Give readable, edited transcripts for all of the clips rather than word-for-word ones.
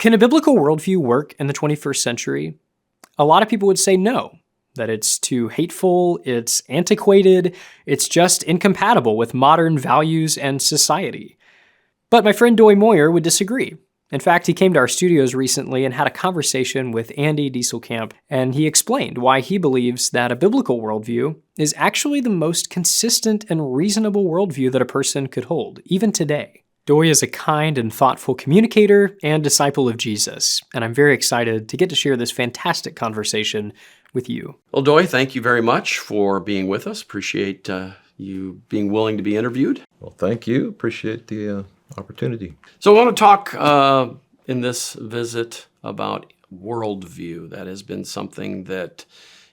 Can a biblical worldview work in the 21st century? A lot of people would say no, that it's too hateful, it's antiquated, it's just incompatible with modern values and society. But my friend Doy Moyer would disagree. In fact, he came to our studios recently and had a conversation with Andy Diestelkamp, and he explained why he believes that a biblical worldview is actually the most consistent and reasonable worldview that a person could hold, even today. Doy is a kind and thoughtful communicator and disciple of Jesus, and I'm very excited to get to share this fantastic conversation with you. Well, Doy, thank you very much for being with us. Appreciate you being willing to be interviewed. Well, thank you. Appreciate the opportunity. So I want to talk in this visit about worldview. That has been something that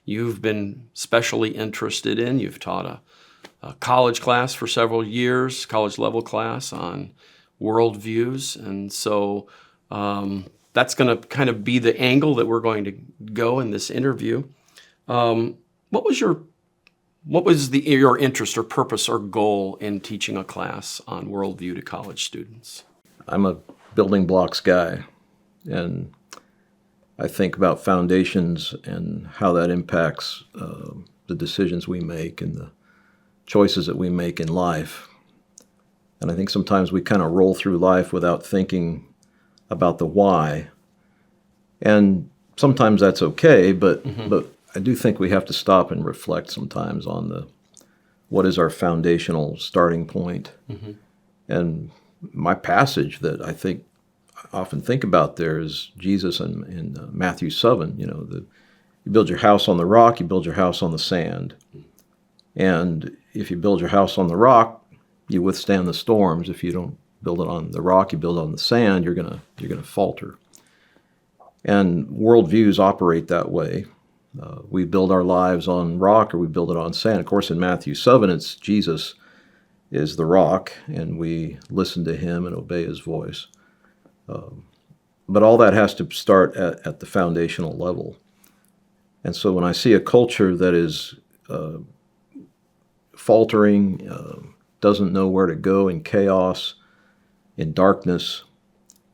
you've been specially interested in. You've taught a college class for several years, college level class on worldviews. And so that's going to kind of be the angle that we're going to go in this interview. What was your interest or purpose or goal in teaching a class on worldview to college students? I'm a building blocks guy, and I think about foundations and how that impacts the decisions we make and the choices that we make in life. And I think sometimes we kind of roll through life without thinking about the why. And sometimes that's okay, but I do think we have to stop and reflect sometimes on what is our foundational starting point. And my passage that I often think about there is Jesus in Matthew 7. You build your house on the rock, you build your house on the sand. And if you build your house on the rock, you withstand the storms. If you don't build it on the rock, you build it on the sand, you're gonna falter. And worldviews operate that way. We build our lives on rock or we build it on sand. Of course, in Matthew 7, it's Jesus is the rock, and we listen to him and obey his voice. But all that has to start at the foundational level. And so when I see a culture that is faltering, doesn't know where to go, in chaos, in darkness,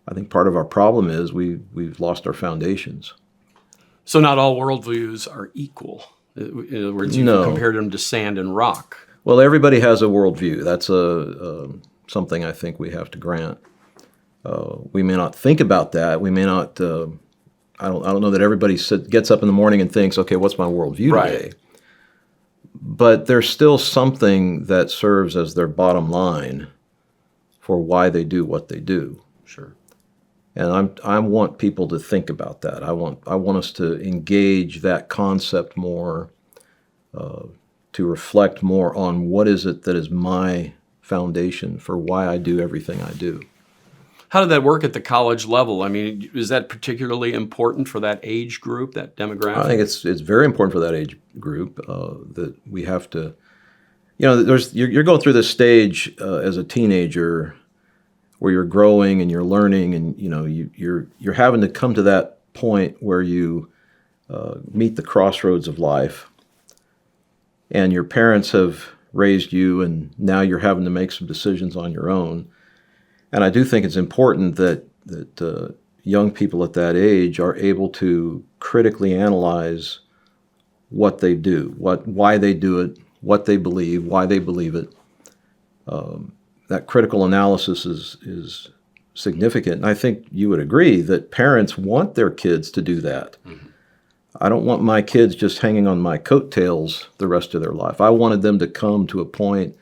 I think part of our problem is we've lost our foundations. So not all worldviews are equal. In other words, you've compared them to sand and rock. Well, everybody has a worldview. That's something I think we have to grant. We may not think about that. We may not. I don't know that everybody gets up in the morning and thinks, "Okay, what's my worldview today?" But there's still something that serves as their bottom line for why they do what they do. Sure. And I want people to think about that. I want us to engage that concept more, to reflect more on what is it that is my foundation for why I do everything I do. How did that work at the college level? I mean, is that particularly important for that age group, that demographic? I think it's very important for that age group that we have to, you're going through this stage as a teenager where you're growing and you're learning, and you're having to come to that point where you meet the crossroads of life, and your parents have raised you, and now you're having to make some decisions on your own. And I do think it's important that young people at that age are able to critically analyze what they do, why they do it, what they believe, why they believe it. That critical analysis is significant. And I think you would agree that parents want their kids to do that. Mm-hmm. I don't want my kids just hanging on my coattails the rest of their life. I wanted them to come to a point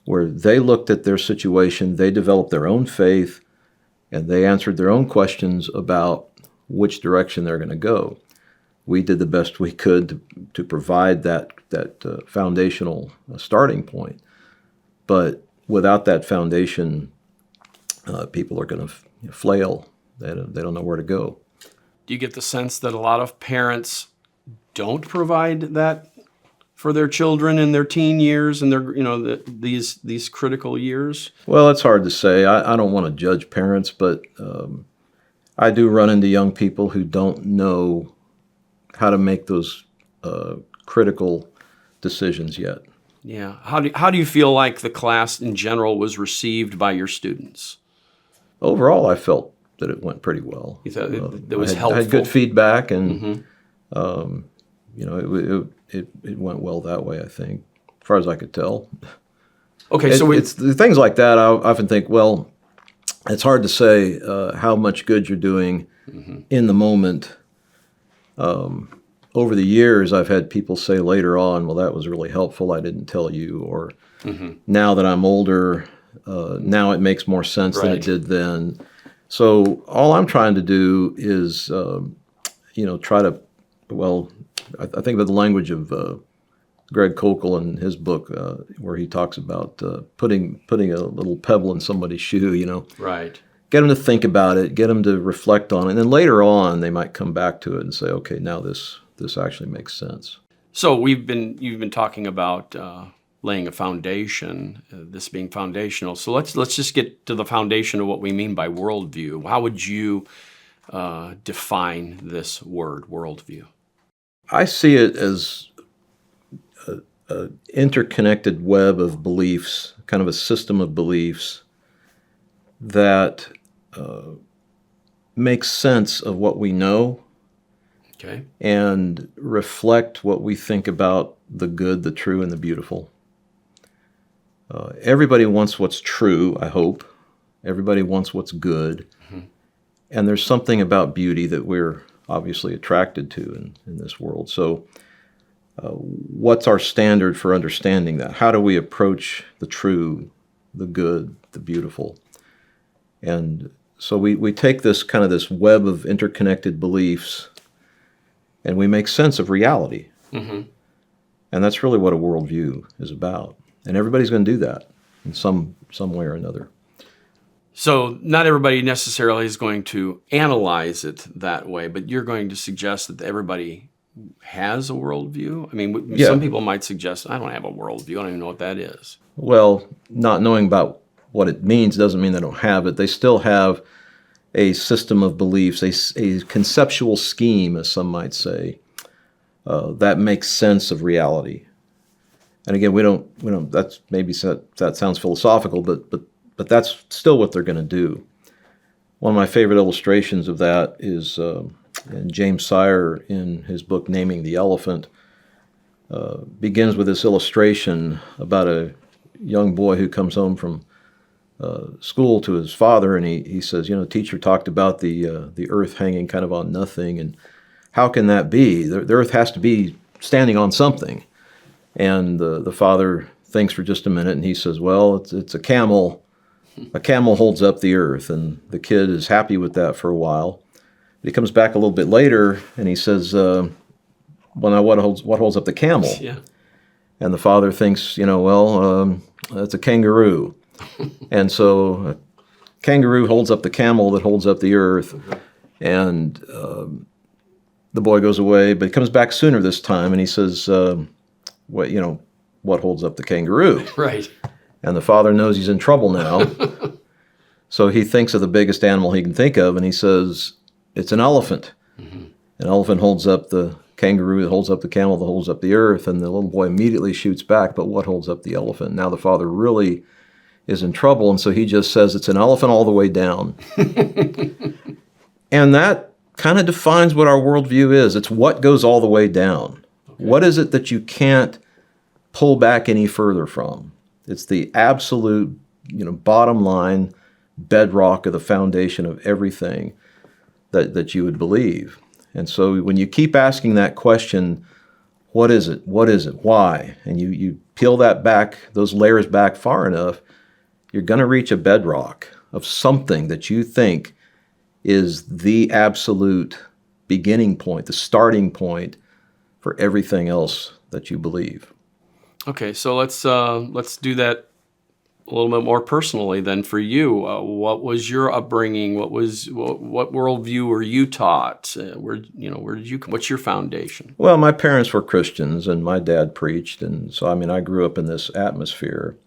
where they looked at their situation, they developed their own faith, and they answered their own questions about which direction they're going to go. We did the best we could to provide that foundational starting point. But without that foundation, people are going to flail. They don't know where to go. Do you get the sense that a lot of parents don't provide that for their children in their teen years and their these critical years? Well, it's hard to say. I don't want to judge parents, but I do run into young people who don't know how to make those critical decisions yet. Yeah. How do you feel like the class in general was received by your students? Overall, I felt that it went pretty well. You thought it was I helpful? had good feedback, and it went well that way, I think, as far as I could tell. Okay, so it's the things like that. I often think, well, it's hard to say how much good you're doing in the moment. Over the years, I've had people say later on, well, that was really helpful, I didn't tell you, or now that I'm older, now it makes more sense than it did then. So all I'm trying to do is, try to, well, I think about the language of Greg Koukl in his book, where he talks about putting a little pebble in somebody's shoe, Right. Get them to think about it, get them to reflect on it, and then later on they might come back to it and say, okay, now this actually makes sense. So you've been talking about laying a foundation, this being foundational. So let's just get to the foundation of what we mean by worldview. How would you define this word, worldview? I see it as an interconnected web of beliefs, kind of a system of beliefs that makes sense of what we know, okay, and reflect what we think about the good, the true, and the beautiful. Everybody wants what's true, I hope. Everybody wants what's good. And there's something about beauty that we're obviously attracted to in this world. So what's our standard for understanding that? How do we approach the true, the good, the beautiful? And so we take this kind of this web of interconnected beliefs and we make sense of reality. And that's really what a worldview is about. And everybody's going to do that in some way or another. So not everybody necessarily is going to analyze it that way, but you're going to suggest that everybody has a worldview? I mean, some people might suggest, I don't have a worldview. I don't even know what that is. Well, not knowing about what it means doesn't mean they don't have it. They still have a system of beliefs, a conceptual scheme, as some might say, that makes sense of reality. And again, we don't. That's maybe that sounds philosophical, but that's still what they're going to do. One of my favorite illustrations of that is James Sire in his book Naming the Elephant. Begins with this illustration about a young boy who comes home from school to his father, and he says, teacher talked about the earth hanging kind of on nothing, and how can that be? The earth has to be standing on something. And the father thinks for just a minute, and he says, well, it's a camel. A camel holds up the earth, and the kid is happy with that for a while. But he comes back a little bit later, and he says, well, now what holds up the camel? Yeah. And the father thinks, it's a kangaroo. And so a kangaroo holds up the camel that holds up the earth, and the boy goes away, but he comes back sooner this time, and he says, what holds up the kangaroo? Right. And the father knows he's in trouble now. So he thinks of the biggest animal he can think of, and he says, it's an elephant. An elephant holds up the kangaroo, that holds up the camel, that holds up the earth, and the little boy immediately shoots back, but what holds up the elephant? Now the father really is in trouble, and so he just says it's an elephant all the way down. And that kind of defines what our worldview is. It's what goes all the way down. Okay. What is it that you can't pull back any further from? It's the absolute, bottom line bedrock of the foundation of everything that you would believe. And so when you keep asking that question, what is it? What is it? Why? And you peel that back, those layers back far enough, you're going to reach a bedrock of something that you think is the absolute beginning point, the starting point for everything else that you believe. Okay, so let's do that a little bit more personally then. For you, what was your upbringing? What worldview were you taught? Where did you? What's your foundation? Well, my parents were Christians, and my dad preached, and so I grew up in this atmosphere.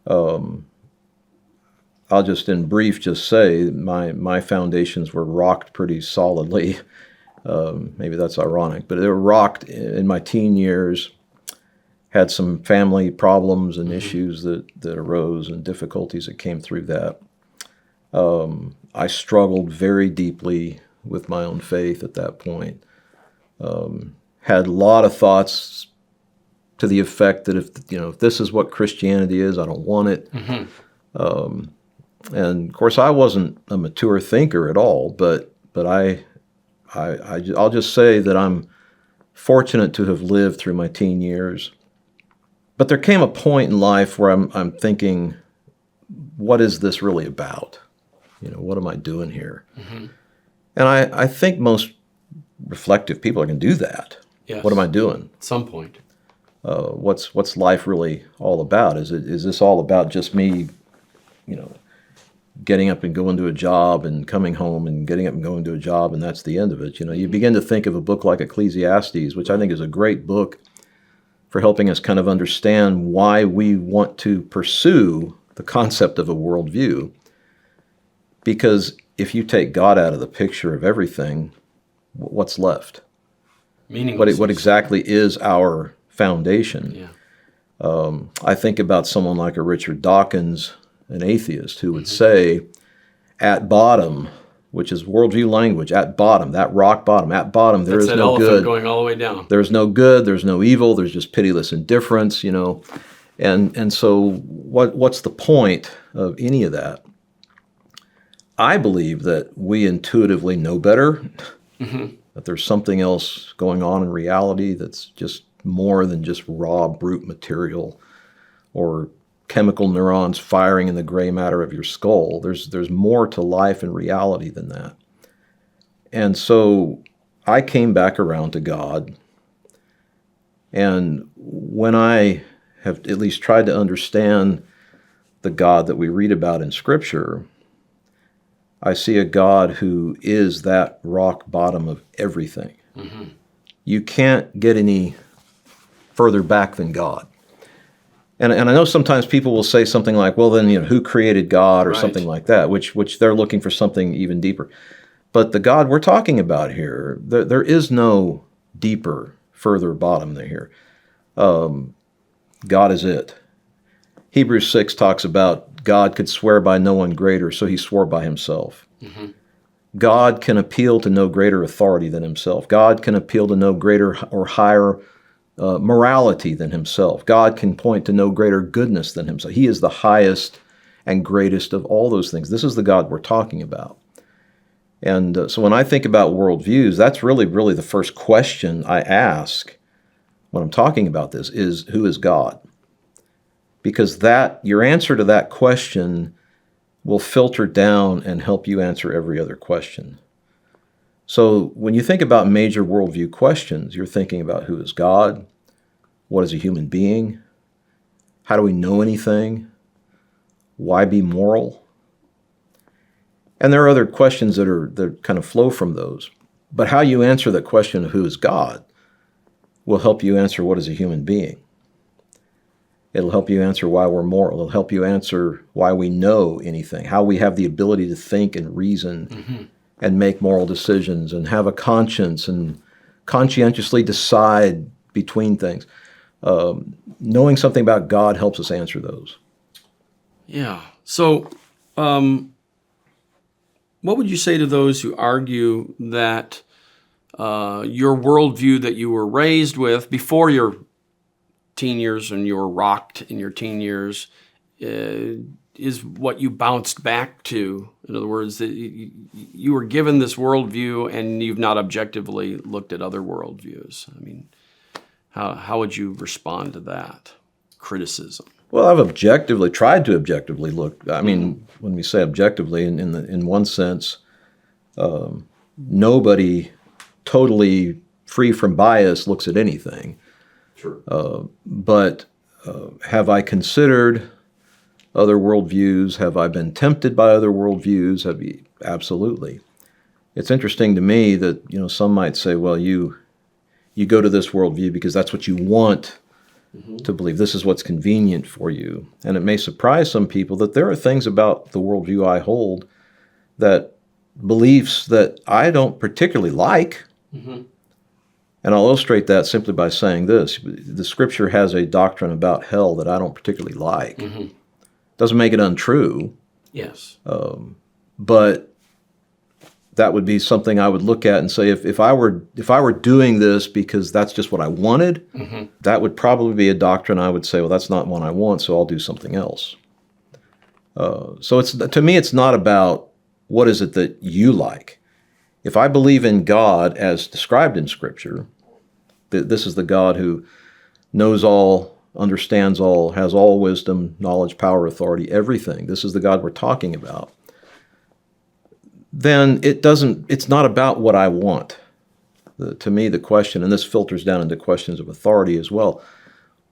I'll just in brief just say my foundations were rocked pretty solidly. Maybe that's ironic, but they were rocked in my teen years. Had some family problems and issues that arose and difficulties that came through that. I struggled very deeply with my own faith at that point. Had a lot of thoughts to the effect that if this is what Christianity is, I don't want it. And of course, I wasn't a mature thinker at all, but I'll just say that I'm fortunate to have lived through my teen years. But there came a point in life where I'm thinking, what is this really about? What am I doing here? And I think most reflective people are going to do that. Yes. What am I doing? At some point. What's life really all about? Is this all about just me, getting up and going to a job and coming home and getting up and going to a job and that's the end of it? You begin to think of a book like Ecclesiastes, which I think is a great book for helping us kind of understand why we want to pursue the concept of a worldview. Because if you take God out of the picture of everything, what's left? Meaningless. What exactly is our foundation? Yeah. I think about someone like a Richard Dawkins, an atheist, who would say, at bottom, which is worldview language, at bottom, that rock bottom, at bottom, there That's is that no elephant good. going all the way down. There's no good, there's no evil, there's just pitiless indifference, And so what's the point of any of that? I believe that we intuitively know better, that there's something else going on in reality that's just more than just raw, brute material or chemical neurons firing in the gray matter of your skull. There's more to life and reality than that. And so I came back around to God, and when I have at least tried to understand the God that we read about in Scripture, I see a God who is that rock bottom of everything. You can't get any further back than God. And I know sometimes people will say something like, well, then, who created God, or Right. something like that, which they're looking for something even deeper. But the God we're talking about here, there is no deeper, further bottom than here. God is it. Hebrews 6 talks about God could swear by no one greater, so he swore by himself. God can appeal to no greater authority than himself. God can appeal to no greater or higher morality than himself. God can point to no greater goodness than himself. He is the highest and greatest of all those things. This is the God we're talking about. And so when I think about worldviews, that's really the first question I ask when I'm talking about this is, who is God? Because your answer to that question will filter down and help you answer every other question. So when you think about major worldview questions, you're thinking about who is God? What is a human being? How do we know anything? Why be moral? And there are other questions that kind of flow from those. But how you answer that question of who is God will help you answer what is a human being. It'll help you answer why we're moral. It'll help you answer why we know anything, how we have the ability to think and reason and make moral decisions and have a conscience and conscientiously decide between things. Knowing something about God helps us answer those. Yeah. So what would you say to those who argue that your worldview that you were raised with before your teen years and you were rocked in your teen years is what you bounced back to? In other words, that you were given this worldview and you've not objectively looked at other worldviews. I mean, how would you respond to that criticism? Well, I've tried to objectively look. I mean, when we say objectively, in one sense, nobody totally free from bias looks at anything. Sure. But have I considered other worldviews? Have I been tempted by other worldviews? Absolutely. It's interesting to me that some might say, well, you go to this worldview because that's what you want to believe. This is what's convenient for you. And it may surprise some people that there are things about the worldview I hold, that beliefs that I don't particularly like. And I'll illustrate that simply by saying this. The Scripture has a doctrine about hell that I don't particularly like. Doesn't make it untrue. Yes. But that would be something I would look at and say, if I were doing this because that's just what I wanted, that would probably be a doctrine I would say, well, that's not one I want, so I'll do something else. So to me, it's not about what is it that you like. If I believe in God as described in Scripture, this is the God who knows all, understands all, has all wisdom, knowledge, power, authority, everything. This is the God we're talking about. Then it's not about what I want. To me, the question, and this filters down into questions of authority as well,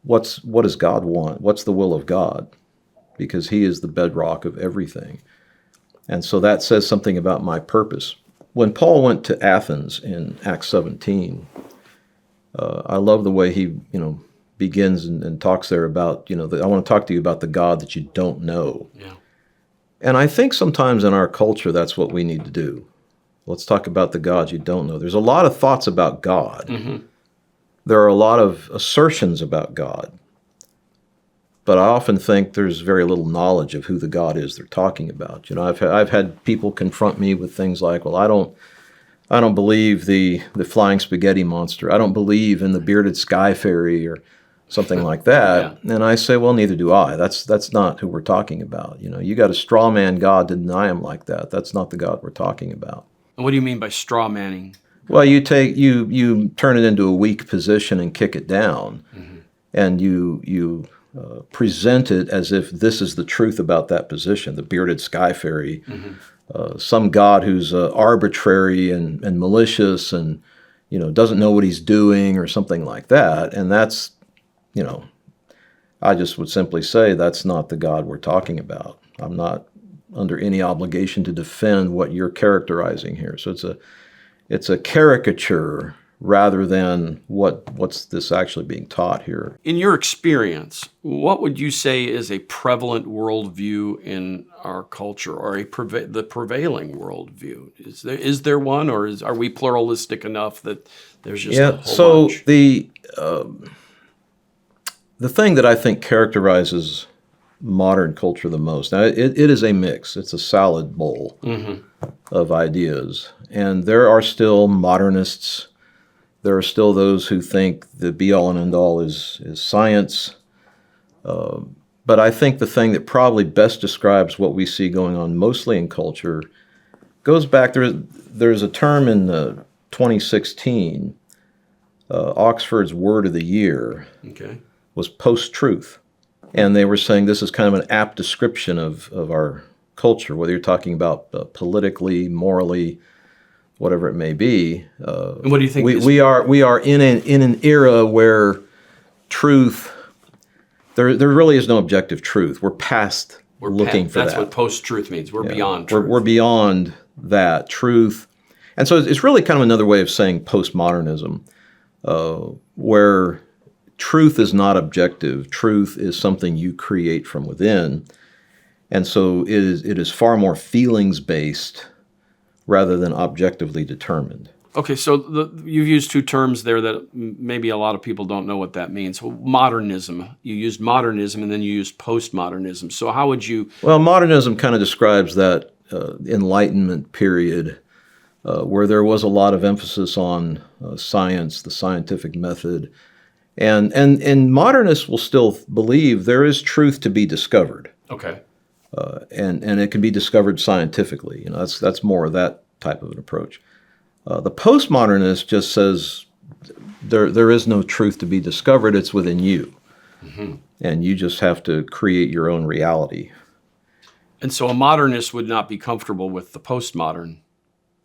what does God want? What's the will of God? Because he is the bedrock of everything. And so that says something about my purpose. When Paul went to Athens in Acts 17, I love the way he, begins and talks there about, I want to talk to you about the God that you don't know. Yeah. And I think sometimes in our culture, that's what we need to do. Let's talk about the God you don't know. There's a lot of thoughts about God. Mm-hmm. There are a lot of assertions about God. But I often think there's very little knowledge of who the God is they're talking about. I've had people confront me with things like, well, I don't believe the flying spaghetti monster. I don't believe in the bearded sky fairy or something like that. Yeah. And I say, well, neither do I. That's not who we're talking about. You got a straw man God to deny him like that. That's not the God we're talking about. And what do you mean by straw manning? Well, you turn it into a weak position and kick it down, and you present it as if this is the truth about that position, the bearded sky fairy, some God who's arbitrary and malicious and doesn't know what he's doing or something like that. And that's, I just would simply say that's not the God we're talking about. I'm not under any obligation to defend what you're characterizing here. So it's a caricature rather than what's this actually being taught here. In your experience, what would you say is a prevalent worldview in our culture, or the prevailing worldview? Is there one, or are we pluralistic enough that there's just a whole bunch? The thing that I think characterizes modern culture the most, now it is a mix. It's a salad bowl of ideas, and there are still modernists. There are still those who think the be-all and end-all is science. But I think the thing that probably best describes what we see going on mostly in culture goes back. There's a term in 2016, Oxford's Word of the Year was post-truth. And they were saying this is kind of an apt description of our culture, whether you're talking about politically, morally, whatever it may be. And what do you think? We are in an era where truth, there really is no objective truth. We're past looking for that. That's what post-truth means. We're beyond truth. We're beyond that truth. And so it's really kind of another way of saying postmodernism, where truth is not objective. Truth is something you create from within. And so it is far more feelings-based rather than objectively determined. Okay, so you've used two terms there that maybe a lot of people don't know what that means. So modernism, you used modernism and then you used postmodernism. So how would you... Well, modernism kind of describes that Enlightenment period where there was a lot of emphasis on science, the scientific method. And modernists will still believe there is truth to be discovered. Okay. And it can be discovered scientifically. That's more of that type of an approach. The postmodernist just says there is no truth to be discovered. It's within you, and you just have to create your own reality. And so a modernist would not be comfortable with the postmodern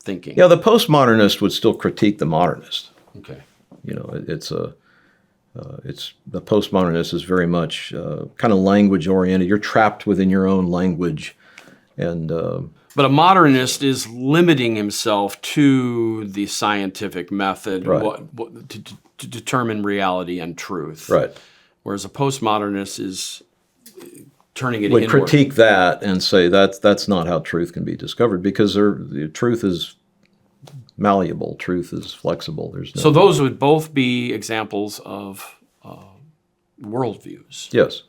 thinking. Yeah, the postmodernist would still critique the modernist. Okay. The postmodernist is very much kind of language oriented. You're trapped within your own language, and but a modernist is limiting himself to the scientific method, right. to determine reality and truth. Right. Whereas a postmodernist is turning it would inward. Critique that and say that's not how truth can be discovered, because the truth is malleable, truth is flexible. So those would both be examples of worldviews. Yes.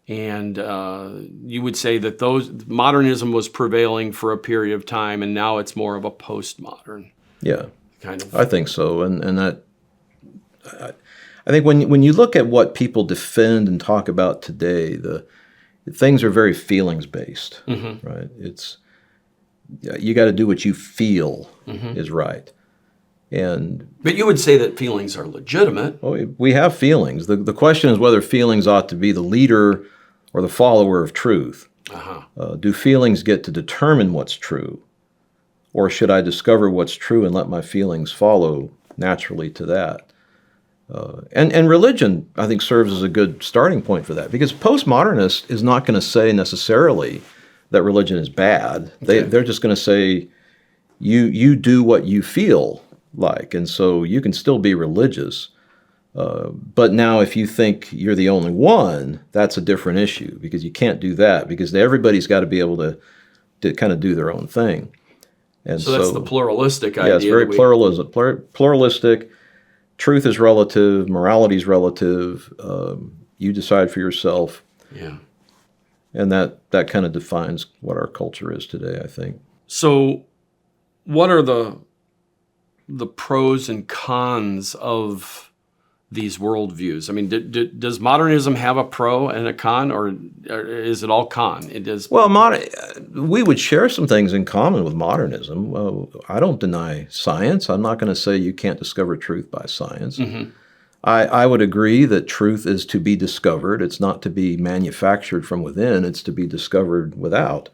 And you would say that modernism was prevailing for a period of time, and now it's more of a postmodern Yeah, kind of. I think so. And that I think when you look at what people defend and talk about today, the things are very feelings based, right? It's you got to do what you feel is right. But you would say that feelings are legitimate. Well, we have feelings. The question is whether feelings ought to be the leader or the follower of truth. Do feelings get to determine what's true? Or should I discover what's true and let my feelings follow naturally to that? And religion, I think, serves as a good starting point for that, because postmodernist is not going to say necessarily that religion is bad. They're just going to say you do what you feel like, and so you can still be religious. But now if you think you're the only one, that's a different issue, because you can't do that, because everybody's got to be able to kind of do their own thing. And so that's the pluralistic idea. Yeah, it's very pluralistic. Truth is relative, morality is relative. You decide for yourself. Yeah. And that kind of defines what our culture is today, I think. So what are the pros and cons of these worldviews? I mean, does modernism have a pro and a con, or is it all con? It is. Well, we would share some things in common with modernism. I don't deny science. I'm not going to say you can't discover truth by science. I would agree that truth is to be discovered. It's not to be manufactured from within. It's to be discovered without.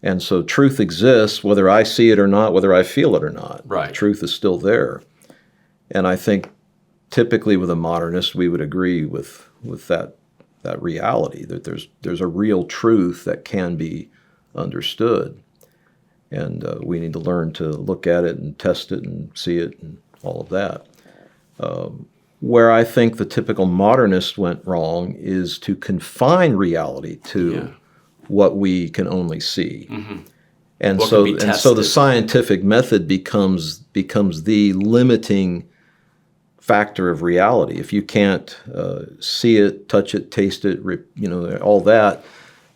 And so truth exists whether I see it or not, whether I feel it or not. Right. Truth is still there. And I think typically with a modernist, we would agree with that reality, that there's a real truth that can be understood. And we need to learn to look at it and test it and see it and all of that. Where I think the typical modernist went wrong is to confine reality to what we can only see. And so the scientific method becomes the limiting factor of reality. If you can't see it, touch it, taste it, all that,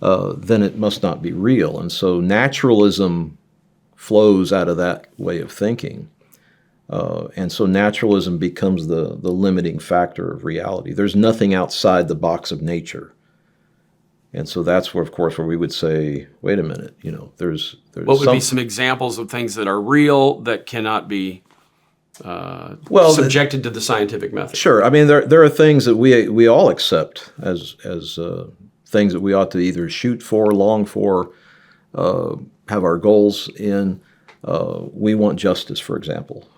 then it must not be real. And so naturalism flows out of that way of thinking. And so naturalism becomes the limiting factor of reality. There's nothing outside the box of nature. And so that's where, of course, where we would say, wait a minute, there's what would be some examples of things that are real that cannot be subjected to the scientific method? Sure. I mean, there are things that we all accept as things that we ought to either shoot for, long for, have our goals in. We want justice, for example.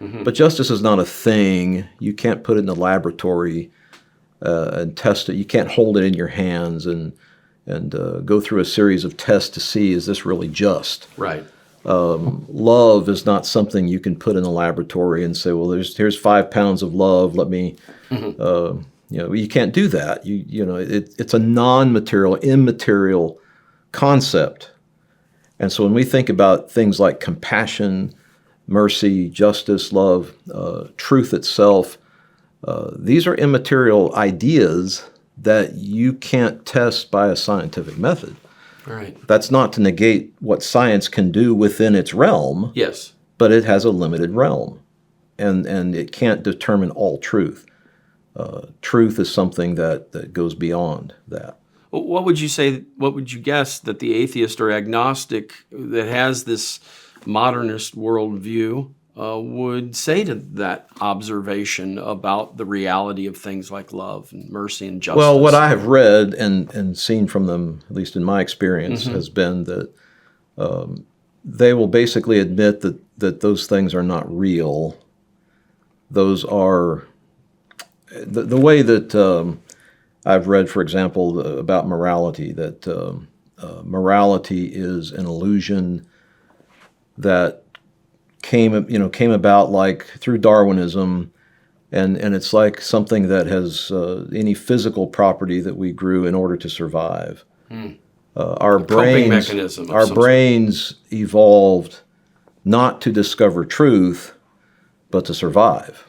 But justice is not a thing. You can't put it in the laboratory and test it. You can't hold it in your hands and go through a series of tests to see, is this really just? Right. Love is not something you can put in a laboratory and say, well, here's 5 pounds of love. Let me, you can't do that. It's a non-material, immaterial concept. And so when we think about things like compassion, mercy, justice, love, truth itself, these are immaterial ideas that you can't test by a scientific method. Right. That's not to negate what science can do within its realm. Yes. But it has a limited realm, and it can't determine all truth. Truth is something that goes beyond that. What would you say, what would you guess that the atheist or agnostic that has this modernist worldview would say to that observation about the reality of things like love and mercy and justice? Well, what I have read and seen from them, at least in my experience, has been that they will basically admit that those things are not real. Those are the way that I've read, for example, about morality, that morality is an illusion that came about like through Darwinism, and it's like something that has any physical property that we grew in order to survive. Our brains evolved not to discover truth, but to survive.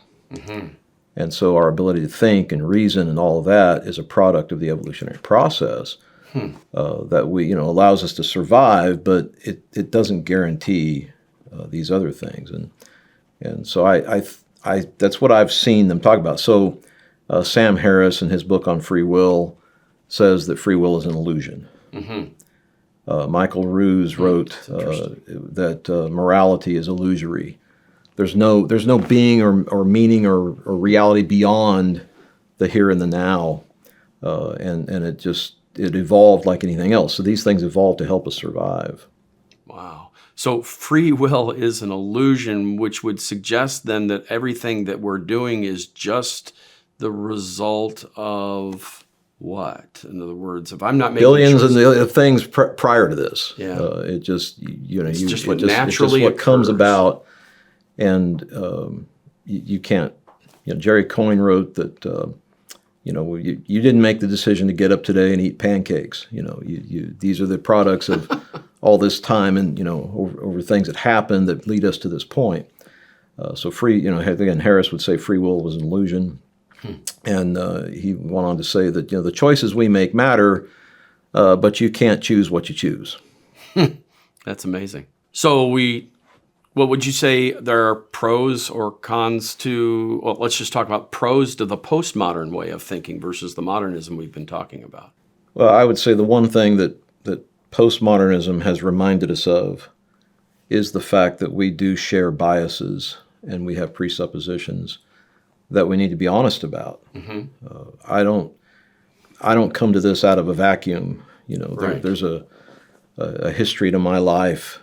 And so our ability to think and reason and all of that is a product of the evolutionary process that allows us to survive, but it doesn't guarantee these other things. And so I that's what I've seen them talk about. So Sam Harris, in his book on free will, says that free will is an illusion. Michael Ruse wrote that morality is illusory. There's no being or meaning or reality beyond the here and the now, and it evolved like anything else. So these things evolved to help us survive. Wow. So free will is an illusion, which would suggest then that everything that we're doing is just the result of what? In other words, if I'm not making billions choices, of things prior to this, Yeah. It just it's just what it's naturally just what comes occurs. about, and you can't. Jerry Coyne wrote that. You didn't make the decision to get up today and eat pancakes. These are the products of all this time and over things that happened that lead us to this point. So again, Harris would say free will was an illusion. And he went on to say that the choices we make matter, but you can't choose what you choose. That's amazing. So what would you say there are pros or cons to? Well, let's just talk about pros to the postmodern way of thinking versus the modernism we've been talking about. Well, I would say the one thing that postmodernism has reminded us of is the fact that we do share biases and we have presuppositions that we need to be honest about. I don't come to this out of a vacuum. Right. There's a history to my life,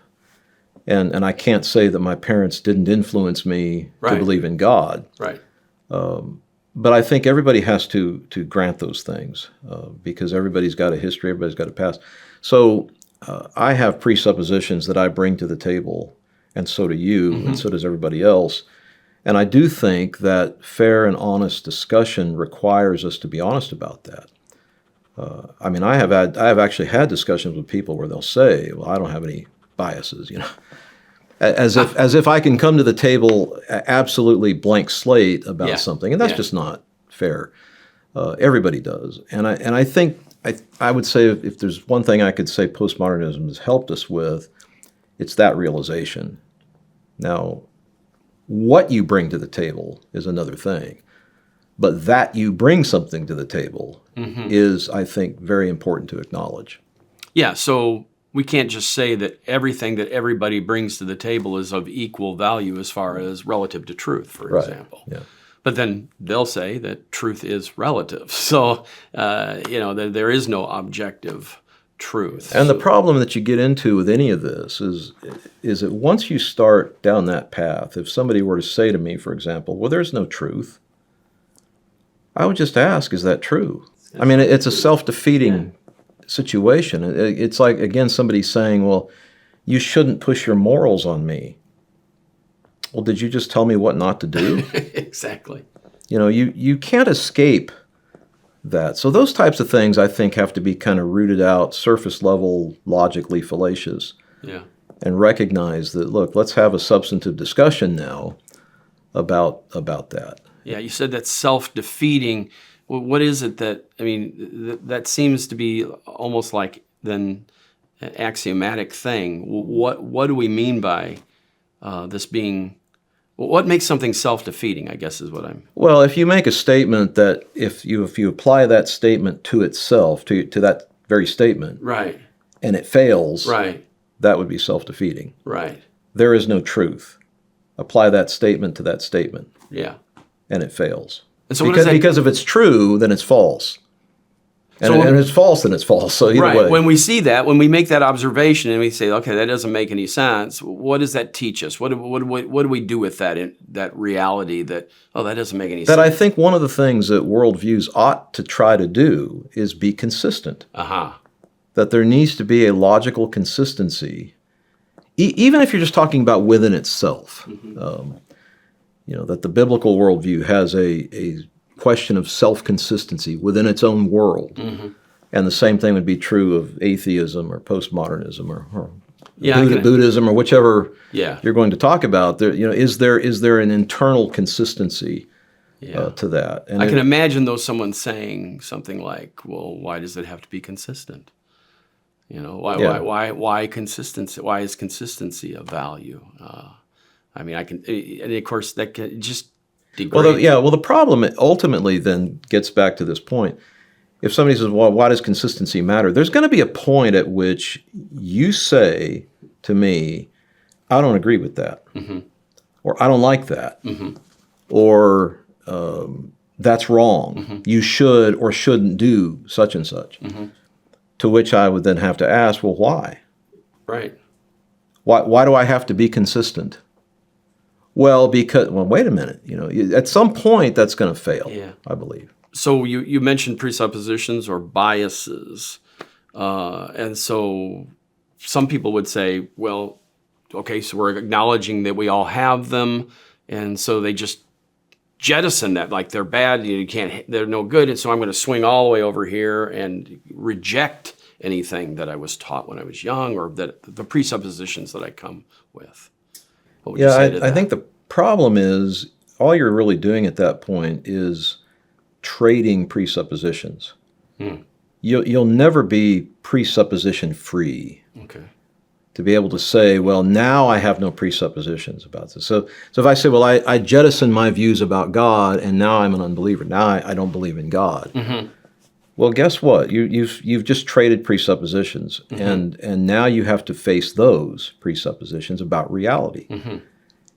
and I can't say that my parents didn't influence me to believe in God. Right. But I think everybody has to grant those things because everybody's got a history, everybody's got a past. So I have presuppositions that I bring to the table, and so do you, and so does everybody else. And I do think that fair and honest discussion requires us to be honest about that. I have actually had discussions with people where they'll say, "Well, I don't have any biases," as if I can come to the table absolutely blank slate about something, and that's just not fair. Everybody does, and I think I would say if there's one thing I could say postmodernism has helped us with, it's that realization. Now, what you bring to the table is another thing, but that you bring something to the table is, I think, very important to acknowledge. Yeah, so we can't just say that everything that everybody brings to the table is of equal value as far as relative to truth, for example. Yeah. But then they'll say that truth is relative. So, there is no objective truth. And the problem that you get into with any of this is that once you start down that path, if somebody were to say to me, for example, well, there's no truth, I would just ask, is that true? I mean, it's a self-defeating situation. It's like, again, somebody saying, well, you shouldn't push your morals on me. Well, did you just tell me what not to do? Exactly. You can't escape that. So those types of things, I think, have to be kind of rooted out, surface level, logically fallacious. Yeah. And recognize that, look, let's have a substantive discussion now about that. Yeah, you said that's self-defeating. Well, what is it that seems to be almost like then an axiomatic thing. What do we mean by this being, what makes something self-defeating, I guess is what I'm... Well, if you make a statement that if you apply that statement to itself, to that very statement, Right. and it fails, Right. that would be self-defeating. Right. There is no truth. Apply that statement to that statement. Yeah. And it fails. And so because if it's true, then it's false. And if it's false, then it's false. So either way. When we see that, when we make that observation and we say, okay, that doesn't make any sense, what does that teach us? What do we do with that reality that, that doesn't make any sense? That I think one of the things that worldviews ought to try to do is be consistent. That there needs to be a logical consistency, even if you're just talking about within itself. That the biblical worldview has a question of self-consistency within its own world. And the same thing would be true of atheism or postmodernism or Buddhism or whichever you're going to talk about. There, is there an internal consistency to that. And I can imagine, though, someone saying something like, well, why does it have to be consistent? Why consistency? Why is consistency of value? And of course, that can just degrade. Well, the problem ultimately then gets back to this point. If somebody says, well, why does consistency matter? There's going to be a point at which you say to me, I don't agree with that, or I don't like that, or that's wrong. You should or shouldn't do such and such. To which I would then have to ask, well, why? Right. Why do I have to be consistent? Well, wait a minute. At some point that's going to fail, I believe. So you mentioned presuppositions or biases. And so some people would say, well, okay, so we're acknowledging that we all have them, and so they just jettison that, like they're bad, they're no good, and so I'm going to swing all the way over here and reject anything that I was taught when I was young, or that the presuppositions that I come with. What would you say to that? I think the problem is all you're really doing at that point is trading presuppositions. You'll never be presupposition free. Okay. To be able to say, well, now I have no presuppositions about this. So if I say, well, I jettison my views about God, and now I'm an unbeliever. Now I don't believe in God. Well, guess what? You've just traded presuppositions, and now you have to face those presuppositions about reality.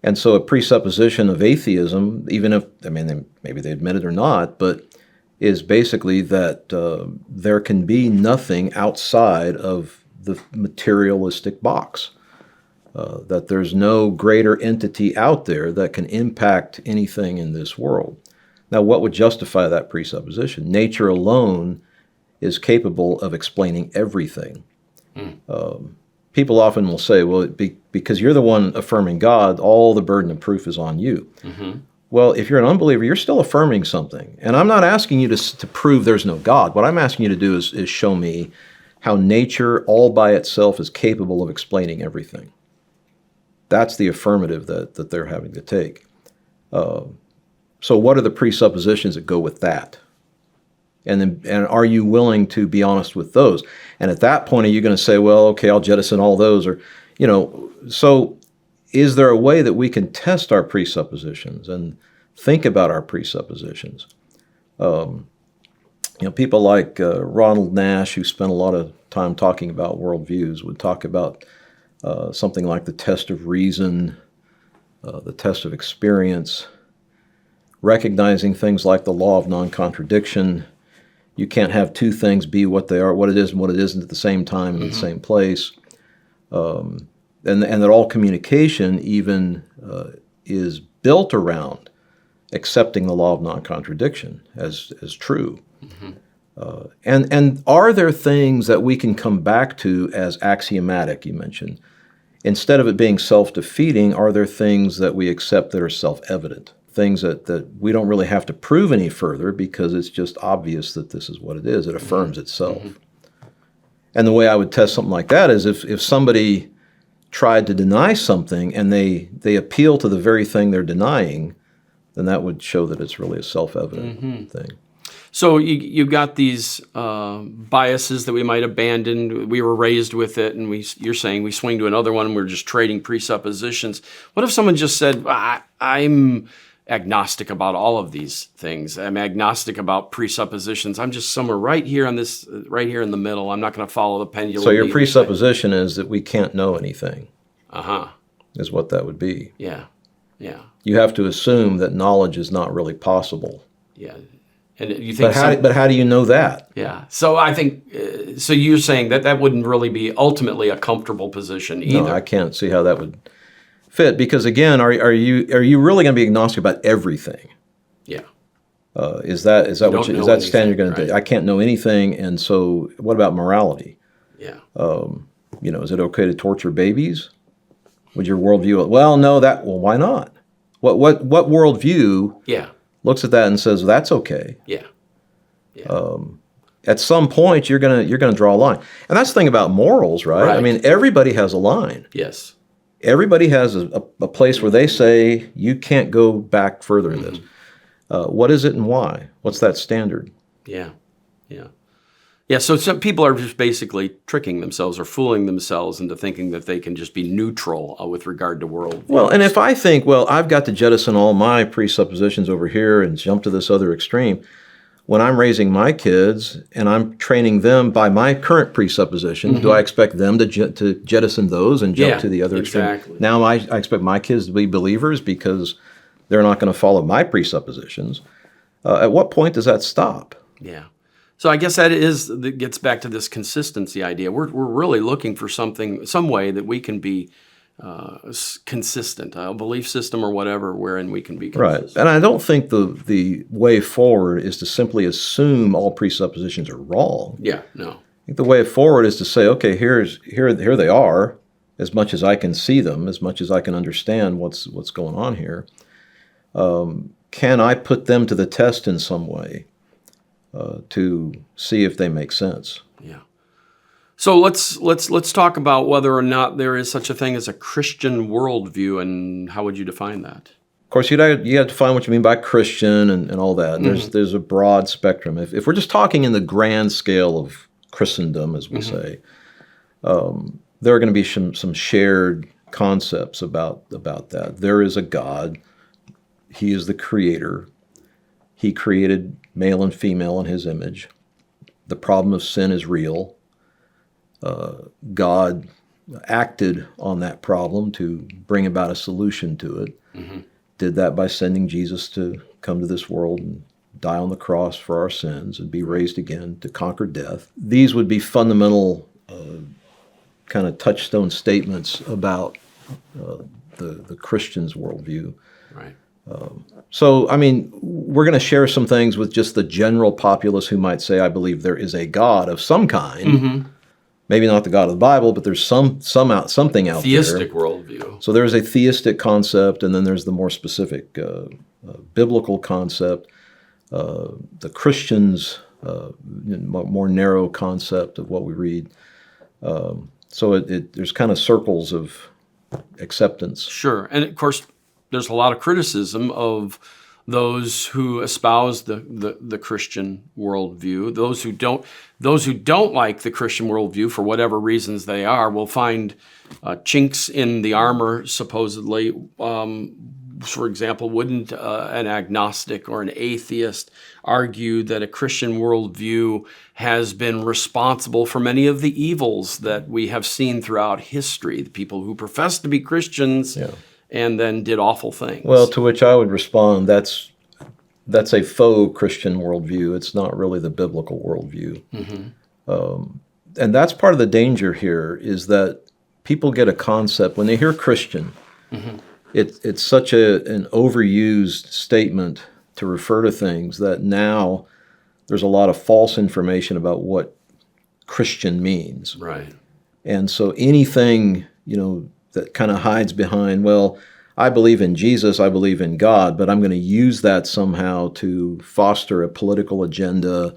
And so a presupposition of atheism, even if, maybe they admit it or not, but is basically that there can be nothing outside of the materialistic box, that there's no greater entity out there that can impact anything in this world. Now, what would justify that presupposition? Nature alone is capable of explaining everything. People often will say, well, because you're the one affirming God, all the burden of proof is on you. Well, if you're an unbeliever, you're still affirming something. And I'm not asking you to prove there's no God. What I'm asking you to do is show me how nature all by itself is capable of explaining everything. That's the affirmative that they're having to take. So what are the presuppositions that go with that? And are you willing to be honest with those? And at that point, are you going to say, well, okay, I'll jettison all those? Or, so is there a way that we can test our presuppositions and think about our presuppositions? People like Ronald Nash, who spent a lot of time talking about worldviews, would talk about something like the test of reason, the test of experience, recognizing things like the law of non-contradiction. You can't have two things be what they are, what it is and what it isn't at the same time and in the same place. And that all communication even is built around accepting the law of non-contradiction as true. And are there things that we can come back to as axiomatic, you mentioned? Instead of it being self-defeating, are there things that we accept that are self-evident? Things that we don't really have to prove any further because it's just obvious that this is what it is. It affirms itself. And the way I would test something like that is if somebody tried to deny something and they appeal to the very thing they're denying, then that would show that it's really a self-evident thing. So you've got these biases that we might abandon. We were raised with it, and you're saying we swing to another one, and we're just trading presuppositions. What if someone just said, I'm agnostic about all of these things. I'm agnostic about presuppositions. I'm just somewhere right here in the middle. I'm not going to follow the pendulum. So your presupposition is that we can't know anything. Is what that would be. Yeah. You have to assume that knowledge is not really possible. Yeah. And you think but how do you know that? Yeah. So I think so you're saying that wouldn't really be ultimately a comfortable position either. No, I can't see how that would fit, because again, are you really going to be agnostic about everything? Yeah. Is that the standard you're going to do? I can't know anything, and so what about morality? Yeah. Is it okay to torture babies? Would your worldview? Well, no. Why not? What worldview? Yeah. Looks at that and says that's okay. Yeah. At some point, you're gonna draw a line, and that's the thing about morals, right? I mean, everybody has a line. Yes. Everybody has a place where they say you can't go back further in this. What is it and why? What's that standard? Yeah, yeah. Yeah, so some people are just basically tricking themselves or fooling themselves into thinking that they can just be neutral with regard to worldview. Well, and if I think, well, I've got to jettison all my presuppositions over here and jump to this other extreme, when I'm raising my kids and I'm training them by my current presupposition, do I expect them to jettison those and jump to the other exactly. extreme? Now I expect my kids to be believers because they're not going to follow my presuppositions. At what point does that stop? Yeah. So I guess that gets back to this consistency idea. We're really looking for some way that we can be consistent, a belief system or whatever, wherein we can be consistent. Right. And I don't think the way forward is to simply assume all presuppositions are wrong. Yeah, no. I think the way forward is to say, okay, here they are, as much as I can see them, as much as I can understand what's going on here. Can I put them to the test in some way to see if they make sense? Yeah. So let's talk about whether or not there is such a thing as a Christian worldview, and how would you define that? Of course, you got to define what you mean by Christian and all that. And there's a broad spectrum. If we're just talking in the grand scale of Christendom, as we say, there are going to be some shared concepts about that. There is a God. He is the creator. He created male and female in his image. The problem of sin is real. God acted on that problem to bring about a solution to it. Did that by sending Jesus to come to this world and die on the cross for our sins and be raised again to conquer death. These would be fundamental kind of touchstone statements about the Christian's worldview. Right. So, I mean, we're going to share some things with just the general populace who might say, I believe there is a God of some kind. Maybe not the God of the Bible, but there's something out Theistic there. worldview. So there's a theistic concept, and then there's the more specific biblical concept, the Christian's more narrow concept of what we read. So there's kind of circles of acceptance. Sure. And of course, there's a lot of criticism of those who espouse the Christian worldview. Those who don't like the Christian worldview, for whatever reasons they are, will find chinks in the armor, supposedly. For example, wouldn't an agnostic or an atheist argue that a Christian worldview has been responsible for many of the evils that we have seen throughout history? The people who profess to be Christians and then did awful things. Well, to which I would respond, that's a faux Christian worldview. It's not really the biblical worldview. And that's part of the danger here, is that people get a concept, when they hear Christian, it's such an overused statement to refer to things that now there's a lot of false information about what Christian means. Right. And so anything, that kind of hides behind, well, I believe in Jesus, I believe in God, but I'm going to use that somehow to foster a political agenda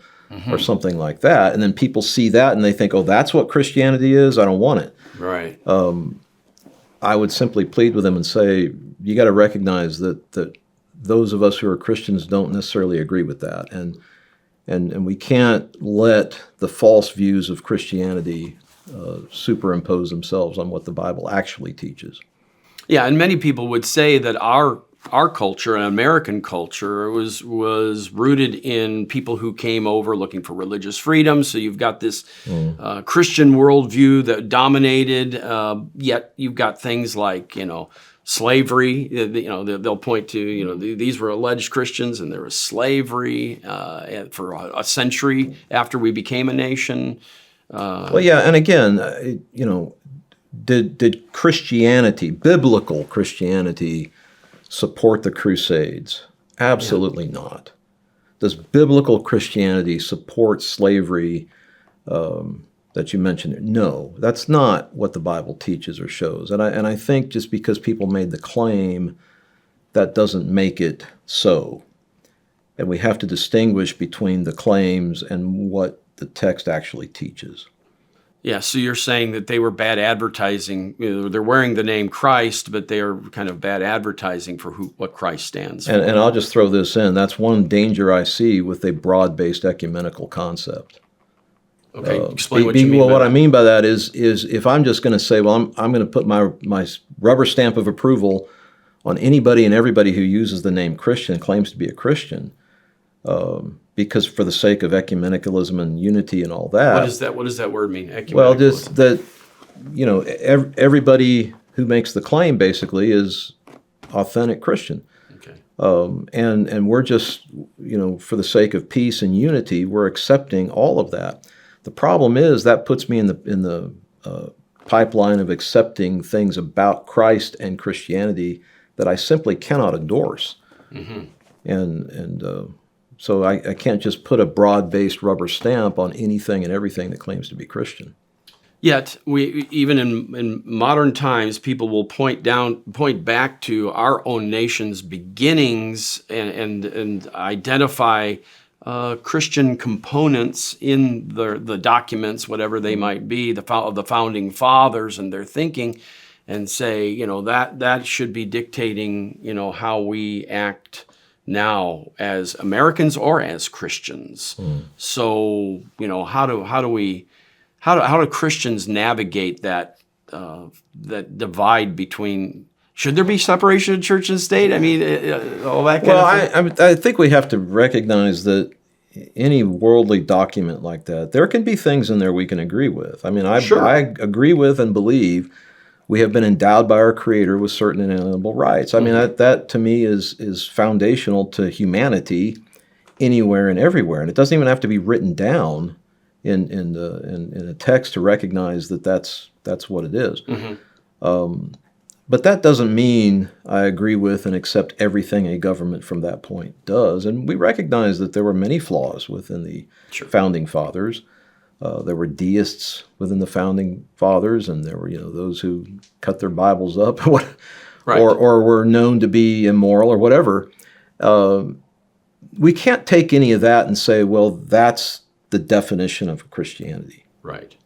or something like that. And then people see that and they think, oh, that's what Christianity is? I don't want it. Right. I would simply plead with them and say, you got to recognize that those of us who are Christians don't necessarily agree with that. And we can't let the false views of Christianity superimpose themselves on what the Bible actually teaches. Yeah, and many people would say that our culture, and American culture, was rooted in people who came over looking for religious freedom. So you've got this Christian worldview that dominated. Yet you've got things like slavery. They'll point to these were alleged Christians, and there was slavery for a century after we became a nation. Well, yeah, and again, did Christianity, biblical Christianity, support the Crusades? Absolutely not. Does biblical Christianity support slavery that you mentioned? No, that's not what the Bible teaches or shows. And I think just because people made the claim, that doesn't make it so. And we have to distinguish between the claims and what the text actually teaches. Yeah, so you're saying that they were bad advertising. They're wearing the name Christ, but they are kind of bad advertising for what Christ stands for. And I'll just throw this in. That's one danger I see with a broad-based ecumenical concept. Okay, explain what you mean by that. What I mean by that is if I'm just going to say, well, I'm going to put my rubber stamp of approval on anybody and everybody who uses the name Christian, claims to be a Christian, because for the sake of ecumenicalism and unity and all that. What does that word mean? Ecumenicalism? Well, just that, everybody who makes the claim basically is authentic Christian. Okay. And we're just, for the sake of peace and unity, we're accepting all of that. The problem is that puts me in the pipeline of accepting things about Christ and Christianity that I simply cannot endorse. Mm-hmm. And so I can't just put a broad-based rubber stamp on anything and everything that claims to be Christian. Yet, even in modern times, people will point back to our own nation's beginnings and identify Christian components in the documents, whatever they might be, of the founding fathers and their thinking, and say, that should be dictating, how we act now as Americans or as Christians. So, how do Christians navigate that divide between? Should there be separation of church and state? I mean, all that kind of thing. I think we have to recognize that any worldly document like that, there can be things in there we can agree with. I mean, I agree with and believe we have been endowed by our Creator with certain inalienable rights. I mean, that to me is foundational to humanity anywhere and everywhere. And it doesn't even have to be written down in a text to recognize that that's what it is. Mm-hmm. But that doesn't mean I agree with and accept everything a government from that point does. And we recognize that there were many flaws within the founding fathers. There were deists within the founding fathers, and there were those who cut their Bibles up or were known to be immoral or whatever. We can't take any of that and say, well, that's the definition of Christianity. Right.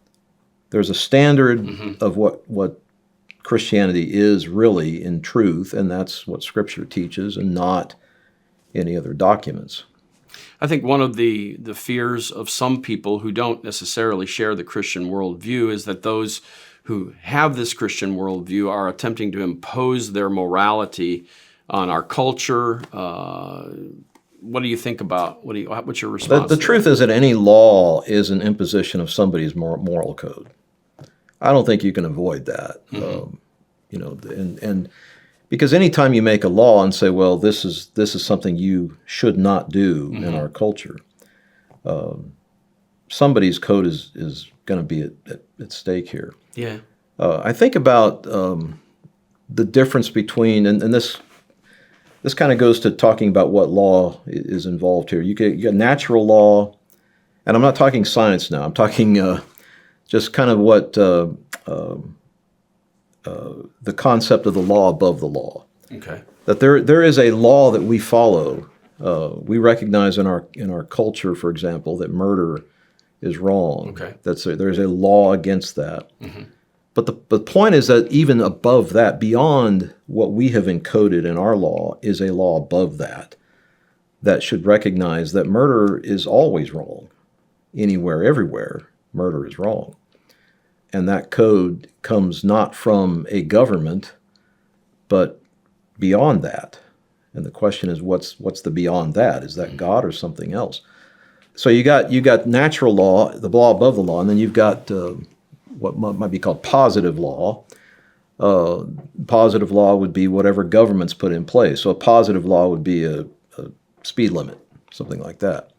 There's a standard of what Christianity is really in truth, and that's what Scripture teaches and not any other documents. I think one of the fears of some people who don't necessarily share the Christian worldview is that those who have this Christian worldview are attempting to impose their morality on our culture. What do you think about? What's your response? The truth is that any law is an imposition of somebody's moral code. I don't think you can avoid that. And because anytime you make a law and say, well, this is something you should not do in our culture, somebody's code is going to be at stake here. Yeah. I think about the difference between, and this kind of goes to talking about what law is involved here. You get natural law, and I'm not talking science now. I'm talking just kind of what the concept of the law above the law. Okay. That there is a law that we follow. We recognize in our culture, for example, that murder is wrong. Okay. There's a law against that. Mm-hmm. But the point is that even above that, beyond what we have encoded in our law, is a law above that should recognize that murder is always wrong. Anywhere, everywhere, murder is wrong. And that code comes not from a government, but beyond that. And the question is, what's the beyond that? Is that God or something else? So you got natural law, the law above the law, and then you've got what might be called positive law. Positive law would be whatever governments put in place. So a positive law would be a speed limit, something like that.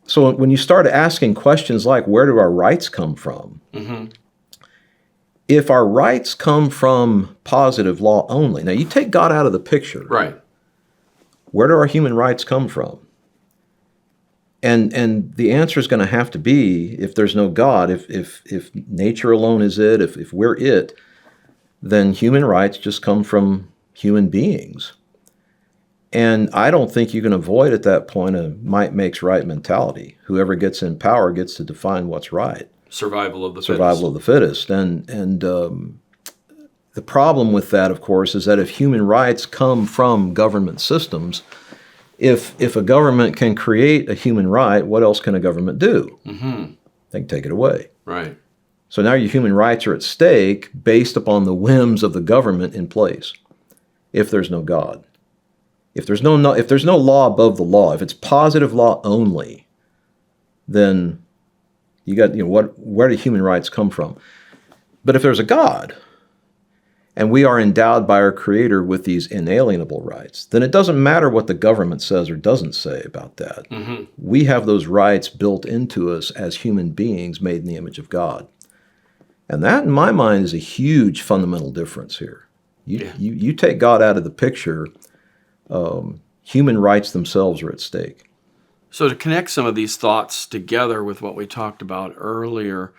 So when you start asking questions like, where do our rights come from? Mm-hmm. If our rights come from positive law only, now you take God out of the picture. Right. Where do our human rights come from? And the answer is going to have to be, if there's no God, if nature alone is it, if we're it, then human rights just come from human beings. And I don't think you can avoid at that point a might makes right mentality. Whoever gets in power gets to define what's right. Survival of the survival of the fittest. And the problem with that, of course, is that if human rights come from government systems, if a government can create a human right, what else can a government do? Mm-hmm. They can take it away. Right. So now your human rights are at stake based upon the whims of the government in place. If there's no God, if there's no law above the law, if it's positive law only, then you got, where do human rights come from? But if there's a God, and we are endowed by our Creator with these inalienable rights, then it doesn't matter what the government says or doesn't say about that. Mm-hmm. We have those rights built into us as human beings made in the image of God. And that, in my mind, is a huge fundamental difference here. You take God out of the picture, human rights themselves are at stake. So to connect some of these thoughts together with what we talked about earlier,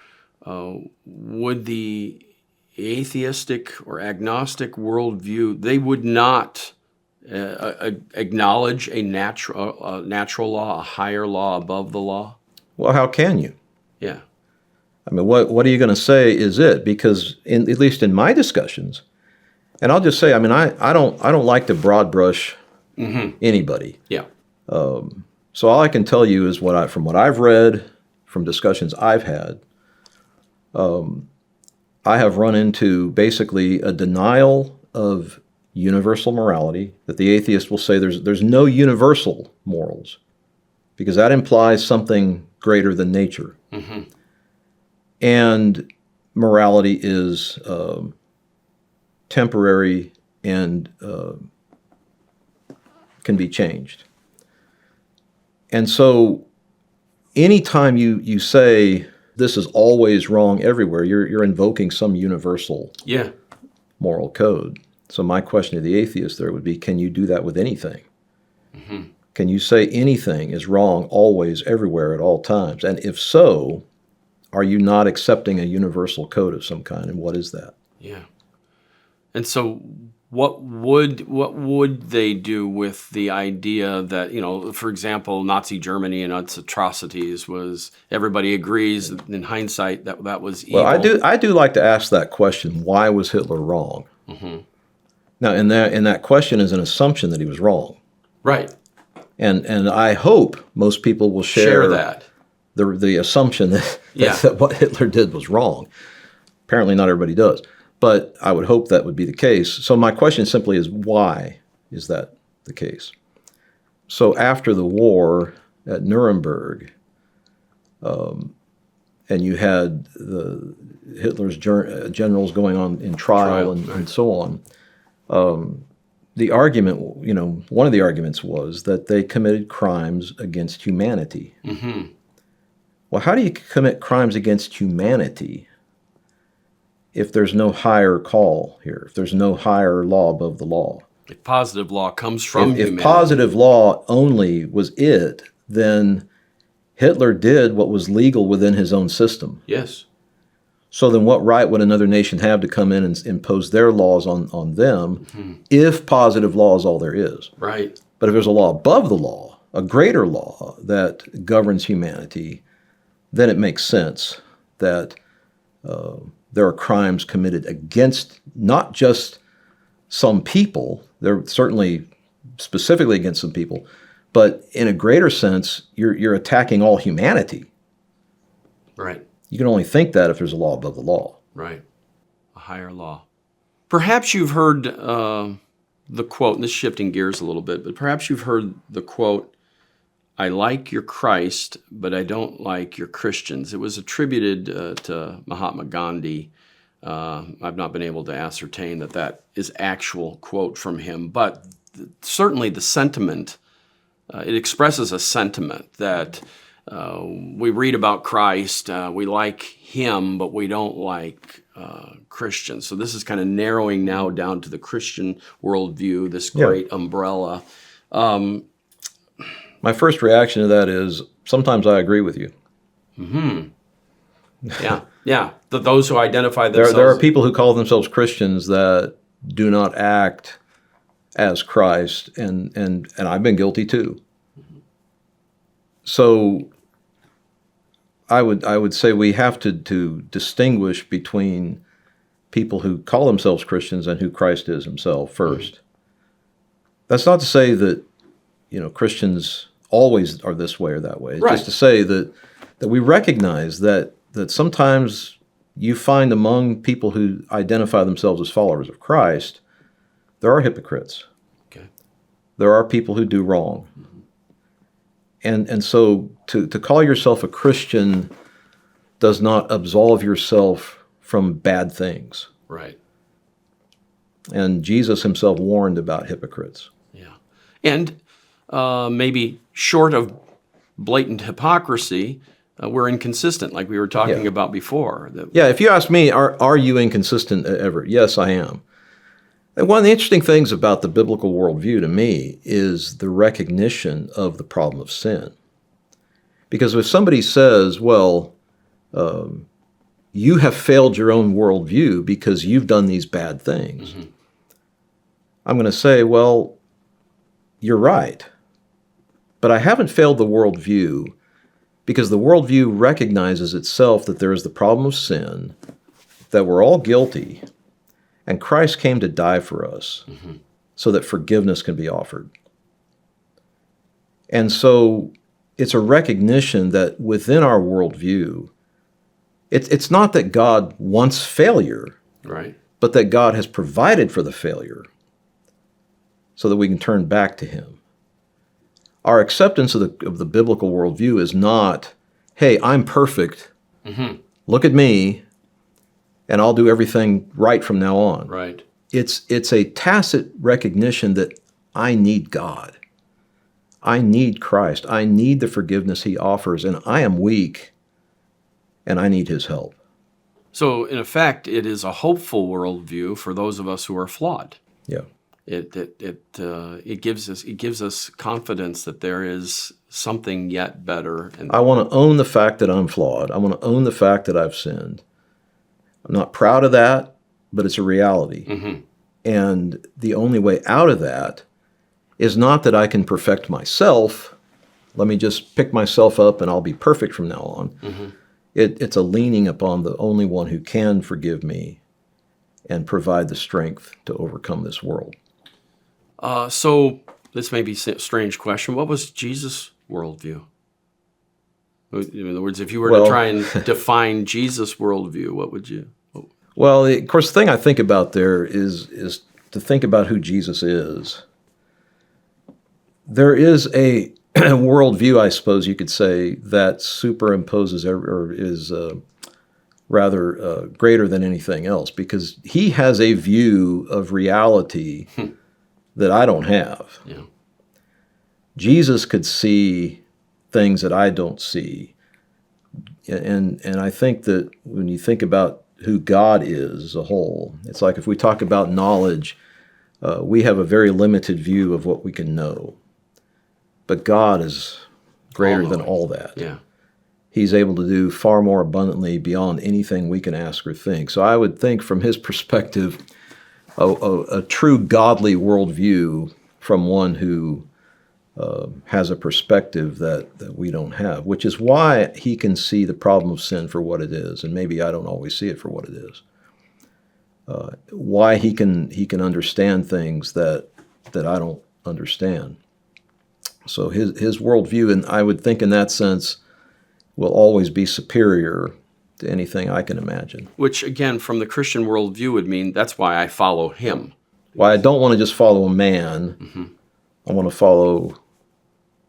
would the atheistic or agnostic worldview, they would not acknowledge a natural law, a higher law above the law? Well, how can you? Yeah. I mean, what are you going to say is it? Because at least in my discussions, and I'll just say, I mean, I don't like to broad brush anybody. Yeah. So all I can tell you is from what I've read, from discussions I've had, I have run into basically a denial of universal morality, that the atheist will say there's no universal morals, because that implies something greater than nature. Mm-hmm. And morality is temporary and can be changed. And so anytime you say this is always wrong everywhere, you're invoking some universal moral code. So my question to the atheist there would be, can you do that with anything? Mm-hmm. Can you say anything is wrong always, everywhere, at all times? And if so, are you not accepting a universal code of some kind? And what is that? Yeah. And so what would they do with the idea that, for example, Nazi Germany and its atrocities was, everybody agrees in hindsight that was evil? Well, I do like to ask that question, why was Hitler wrong? Mm-hmm. Now, in that question is an assumption that he was wrong. Right. And I hope most people will share that. The assumption that what Hitler did was wrong. Apparently not everybody does. But I would hope that would be the case. So my question simply is, why is that the case? So after the war at Nuremberg, and you had Hitler's generals going on in trial and so on, the argument, one of the arguments was that they committed crimes against humanity. Mm-hmm. Well, how do you commit crimes against humanity if there's no higher call here, if there's no higher law above the law? If positive law comes from humanity. If positive law only was it, then Hitler did what was legal within his own system. Yes. So then what right would another nation have to come in and impose their laws on them if positive law is all there is? Right. But if there's a law above the law, a greater law that governs humanity, then it makes sense that there are crimes committed against not just some people, they're certainly specifically against some people, but in a greater sense, you're attacking all humanity. Right. You can only think that if there's a law above the law. Right. A higher law. Perhaps you've heard the quote, and this is shifting gears a little bit, but perhaps you've heard the quote, "I like your Christ, but I don't like your Christians." It was attributed to Mahatma Gandhi. I've not been able to ascertain that is actual quote from him, but certainly the sentiment, it expresses a sentiment that we read about Christ, we like him, but we don't like Christians. So this is kind of narrowing now down to the Christian worldview, this great umbrella. My first reaction to that is, sometimes I agree with you. Mm-hmm. Yeah. Those who identify themselves. There are people who call themselves Christians that do not act as Christ, and I've been guilty too. So I would say we have to distinguish between people who call themselves Christians and who Christ is himself first. That's not to say that, Christians always are this way or that way. It's Right. just to say that we recognize that sometimes you find among people who identify themselves as followers of Christ, there are hypocrites. Okay. There are people who do wrong. And so to call yourself a Christian does not absolve yourself from bad things. Right. And Jesus himself warned about hypocrites. Yeah. And maybe short of blatant hypocrisy, we're inconsistent, like we were talking about before. Yeah, if you ask me, are you inconsistent ever? Yes, I am. And one of the interesting things about the biblical worldview to me is the recognition of the problem of sin. Because if somebody says, well, you have failed your own worldview because you've done these bad things, I'm going to say, well, you're right. But I haven't failed the worldview because the worldview recognizes itself that there is the problem of sin, that we're all guilty, and Christ came to die for us so that forgiveness can be offered. And so it's a recognition that within our worldview, it's not that God wants failure, Right. but that God has provided for the failure so that we can turn back to him. Our acceptance of the biblical worldview is not, hey, I'm perfect, look at me, and I'll do everything right from now on. Right. It's a tacit recognition that I need God. I need Christ. I need the forgiveness he offers, and I am weak, and I need his help. So, in effect, it is a hopeful worldview for those of us who are flawed. Yeah. It gives us confidence that there is something yet better. And I want to own the fact that I'm flawed. I want to own the fact that I've sinned. I'm not proud of that, but it's a reality. And the only way out of that is not that I can perfect myself. Let me just pick myself up and I'll be perfect from now on. It's a leaning upon the only one who can forgive me and provide the strength to overcome this world. So this may be a strange question. What was Jesus' worldview? In other words, if you were to try and define Jesus' worldview, what would you? Well, of course, the thing I think about there is to think about who Jesus is. There is a worldview, I suppose you could say, that superimposes or is rather greater than anything else, because he has a view of reality that I don't have. Yeah. Jesus could see things that I don't see. And I think that when you think about who God is as a whole, it's like if we talk about knowledge, we have a very limited view of what we can know. But God is greater than all that. Yeah. He's able to do far more abundantly beyond anything we can ask or think. So I would think from his perspective, a true godly worldview from one who has a perspective that we don't have, which is why he can see the problem of sin for what it is, and maybe I don't always see it for what it is. Why he can understand things that I don't understand. So his worldview, and I would think in that sense, will always be superior to anything I can imagine. Which, again, from the Christian worldview would mean that's why I follow him. Why I don't want to just follow a man. I want to follow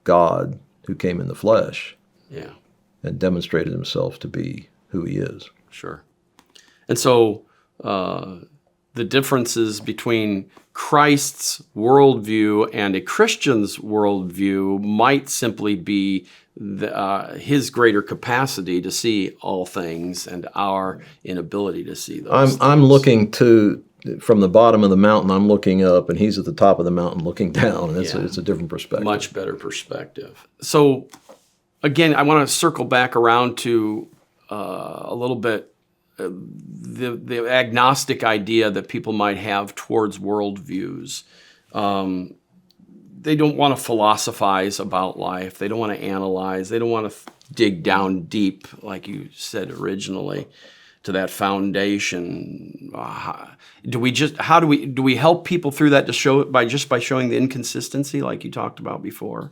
God who came in the flesh and demonstrated himself to be who he is. Sure. And so the differences between Christ's worldview and a Christian's worldview might simply be his greater capacity to see all things and our inability to see those things. I'm looking from the bottom of the mountain, I'm looking up, and he's at the top of the mountain looking down, and it's a different perspective. Much better perspective. So, again, I want to circle back around to a little bit the agnostic idea that people might have towards worldviews. They don't want to philosophize about life. They don't want to analyze. They don't want to dig down deep, like you said originally, to that foundation. Do we help people through that to show by showing the inconsistency, like you talked about before?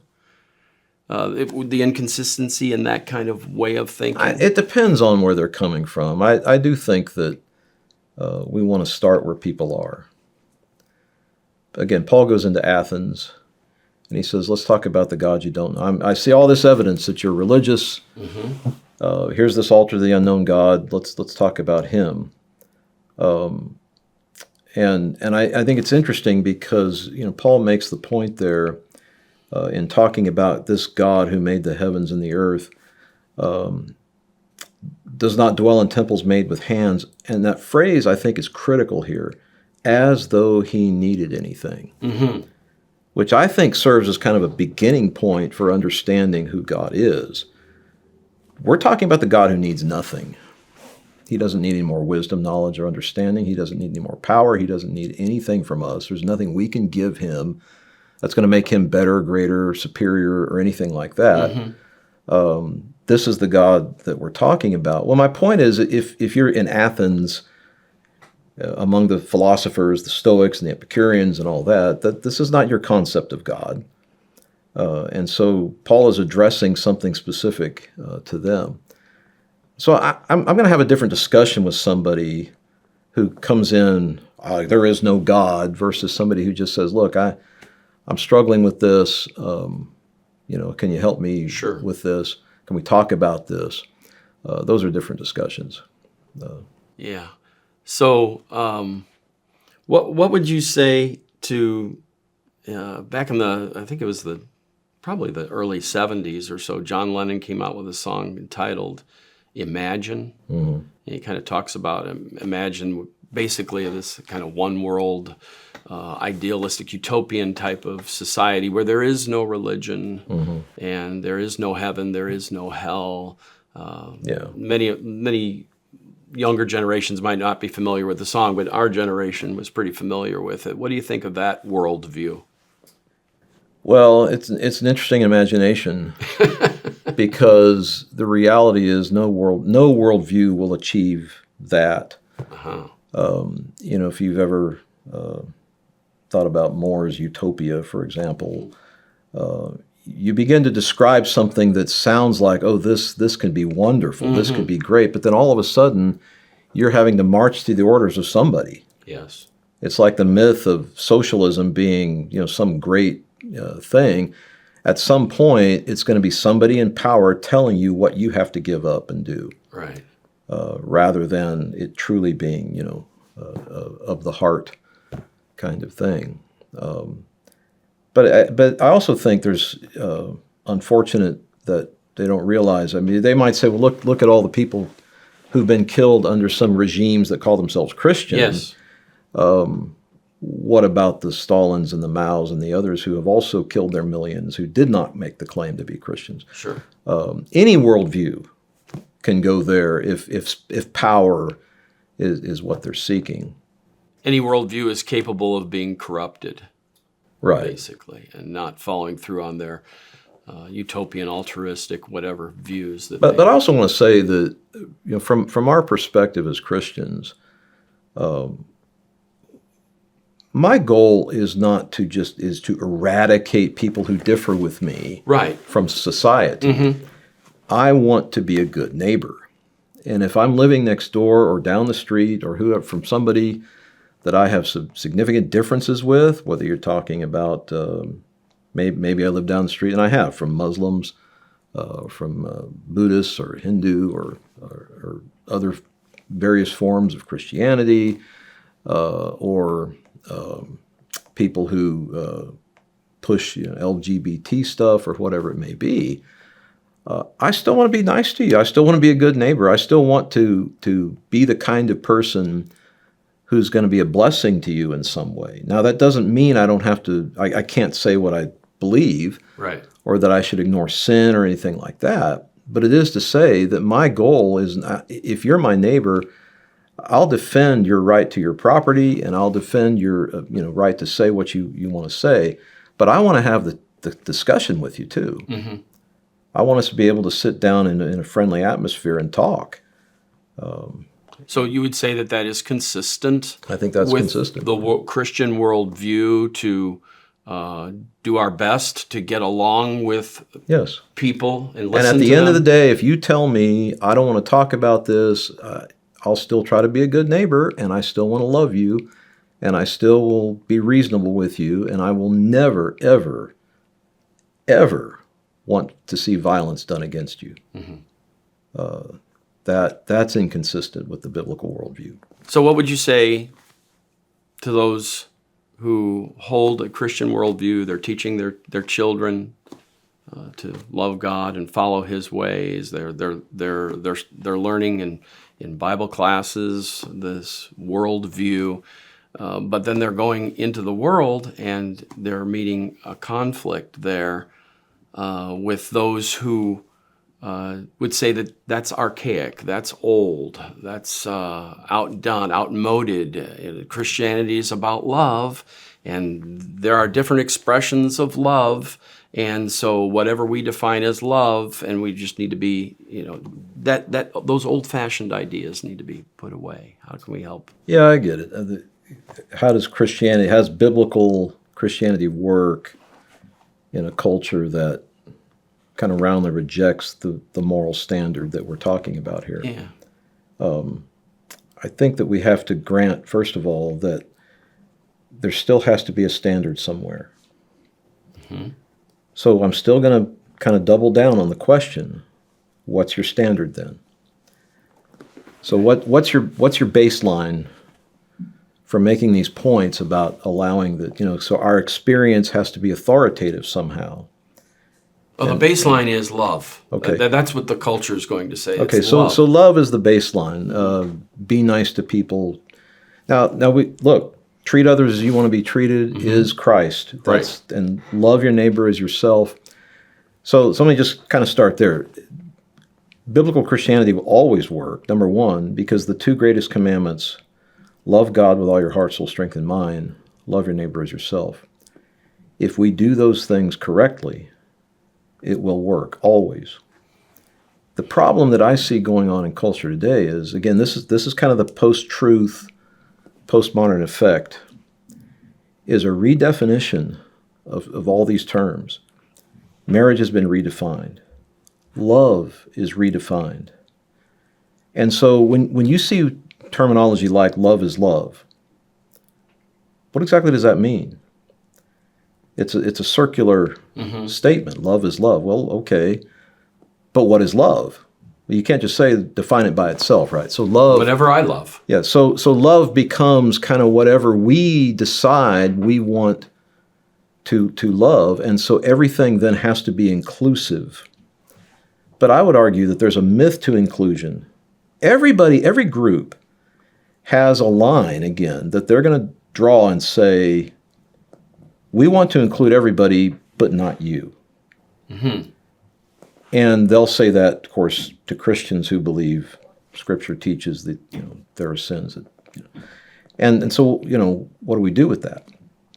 The inconsistency in that kind of way of thinking? It depends on where they're coming from. I do think that we want to start where people are. Again, Paul goes into Athens, and he says, let's talk about the God you don't know. I see all this evidence that you're religious. Here's this altar to the unknown God. Let's talk about him. And I think it's interesting because Paul makes the point there in talking about this God who made the heavens and the earth, does not dwell in temples made with hands. And that phrase, I think, is critical here, as though he needed anything, which I think serves as kind of a beginning point for understanding who God is. We're talking about the God who needs nothing. He doesn't need any more wisdom, knowledge, or understanding. He doesn't need any more power. He doesn't need anything from us. There's nothing we can give him that's going to make him better, greater, superior, or anything like that. This is the God that we're talking about. Well, my point is, if you're in Athens, among the philosophers, the Stoics and the Epicureans and all that this is not your concept of God. And so Paul is addressing something specific to them. So I'm going to have a different discussion with somebody who comes in, there is no God, versus somebody who just says, look, I'm struggling with this. Can you help me with this? Can we talk about this? Those are different discussions. Yeah. So, what would you say to back in I think it was probably the early 70s or so, John Lennon came out with a song entitled Imagine. And he kind of talks about imagine basically this kind of one world, idealistic utopian type of society where there is no religion and there is no heaven, there is no hell. Many younger generations might not be familiar with the song, but our generation was pretty familiar with it. What do you think of that worldview? Well, it's an interesting imagination because the reality is no worldview will achieve that. If you've ever thought about More's Utopia, for example, you begin to describe something that sounds like, oh, this can be wonderful, this could be great, but then all of a sudden you're having to march through the orders of somebody. Yes. It's like the myth of socialism being, some great thing. At some point, it's going to be somebody in power telling you what you have to give up and do. Right. Rather than it truly being, of the heart kind of thing. But I also think there's unfortunate that they don't realize. I mean, they might say, well, look at all the people who've been killed under some regimes that call themselves Christian. Yes. What about the Stalins and the Maos and the others who have also killed their millions who did not make the claim to be Christians? Sure. Any worldview can go there if power is what they're seeking. Any worldview is capable of being corrupted. Right. Basically, and not following through on their utopian, altruistic, whatever views that. But I also want to say that from our perspective as Christians, my goal is not to to eradicate people who differ with me from society. I want to be a good neighbor, and if I'm living next door or down the street or whoever from somebody that I have some significant differences with, whether you're talking about maybe I live down the street, and I have, from Muslims, from Buddhists or Hindu or other various forms of Christianity, or people who push LGBT stuff or whatever it may be. I still want to be nice to you. I still want to be a good neighbor. I still want to be the kind of person who's going to be a blessing to you in some way. Now, that doesn't mean I don't have to, I can't say what I believe, right, or that I should ignore sin or anything like that. But it is to say that my goal is, if you're my neighbor, I'll defend your right to your property, and I'll defend your right to say what you want to say. But I want to have the discussion with you too. I want us to be able to sit down in a friendly atmosphere and talk. So you would say that that is consistent? I think that's with consistent. The Christian worldview to do our best to get along with Yes. people and listen to them? And at the end of the day, if you tell me I don't want to talk about this, I'll still try to be a good neighbor, and I still want to love you, and I still will be reasonable with you, and I will never, ever, ever want to see violence done against you. Mm-hmm. That's inconsistent with the biblical worldview. So what would you say to those who hold a Christian worldview? They're teaching their children to love God and follow His ways. They're learning in Bible classes this worldview, but then they're going into the world and they're meeting a conflict there with those who would say that that's archaic, that's old, that's outdone, outmoded. Christianity is about love, and there are different expressions of love, and so whatever we define as love, and we just need to be, that those old-fashioned ideas need to be put away. How can we help? Yeah, I get it. How does biblical Christianity work in a culture that kind of roundly rejects the moral standard that we're talking about here? Yeah. I think that we have to grant, first of all, that there still has to be a standard somewhere. Mm-hmm. So I'm still going to kind of double down on the question, what's your standard then? So what's your baseline for making these points about allowing that, so our experience has to be authoritative somehow. Well, the baseline is love. Okay. That's what the culture is going to say. Okay, it's so love. so love is the baseline. Be nice to people. Now we look. Treat others as you want to be treated is Christ. Right. And love your neighbor as yourself. So let me just kind of start there. Biblical Christianity will always work, number one, because the two greatest commandments, love God with all your heart, soul, strength, and mind, love your neighbor as yourself. If we do those things correctly, it will work, always. The problem that I see going on in culture today is, again, this is kind of the post-truth, postmodern effect, is a redefinition of all these terms. Marriage has been redefined. Love is redefined. And so when you see terminology like love is love, what exactly does that mean? It's a circular statement. Love is love. Well, okay, but what is love? Well, you can't just define it by itself, right? So love, whatever I love. Yeah. So love becomes kind of whatever we decide we want to love, and so everything then has to be inclusive. But I would argue that there's a myth to inclusion. Every group has a line again that they're going to draw and say, we want to include everybody, but not you. Mm-hmm. And they'll say that, of course, to Christians who believe Scripture teaches that there are sins. And so, what do we do with that?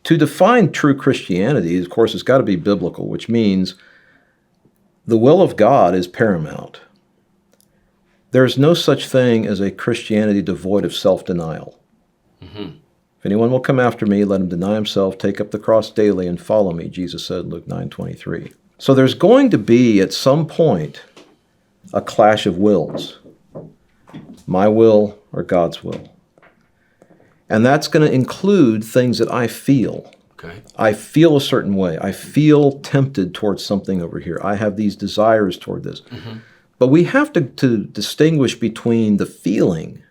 To define true Christianity, of course, it's got to be biblical, which means the will of God is paramount. There's no such thing as a Christianity devoid of self-denial. Mm-hmm. If anyone will come after me, let him deny himself, take up the cross daily, and follow me, Jesus said in Luke 9:23. So there's going to be, at some point, a clash of wills. My will or God's will. And that's going to include things that I feel. Okay. I feel a certain way. I feel tempted towards something over here. I have these desires toward this. Mm-hmm. But we have to distinguish between the feeling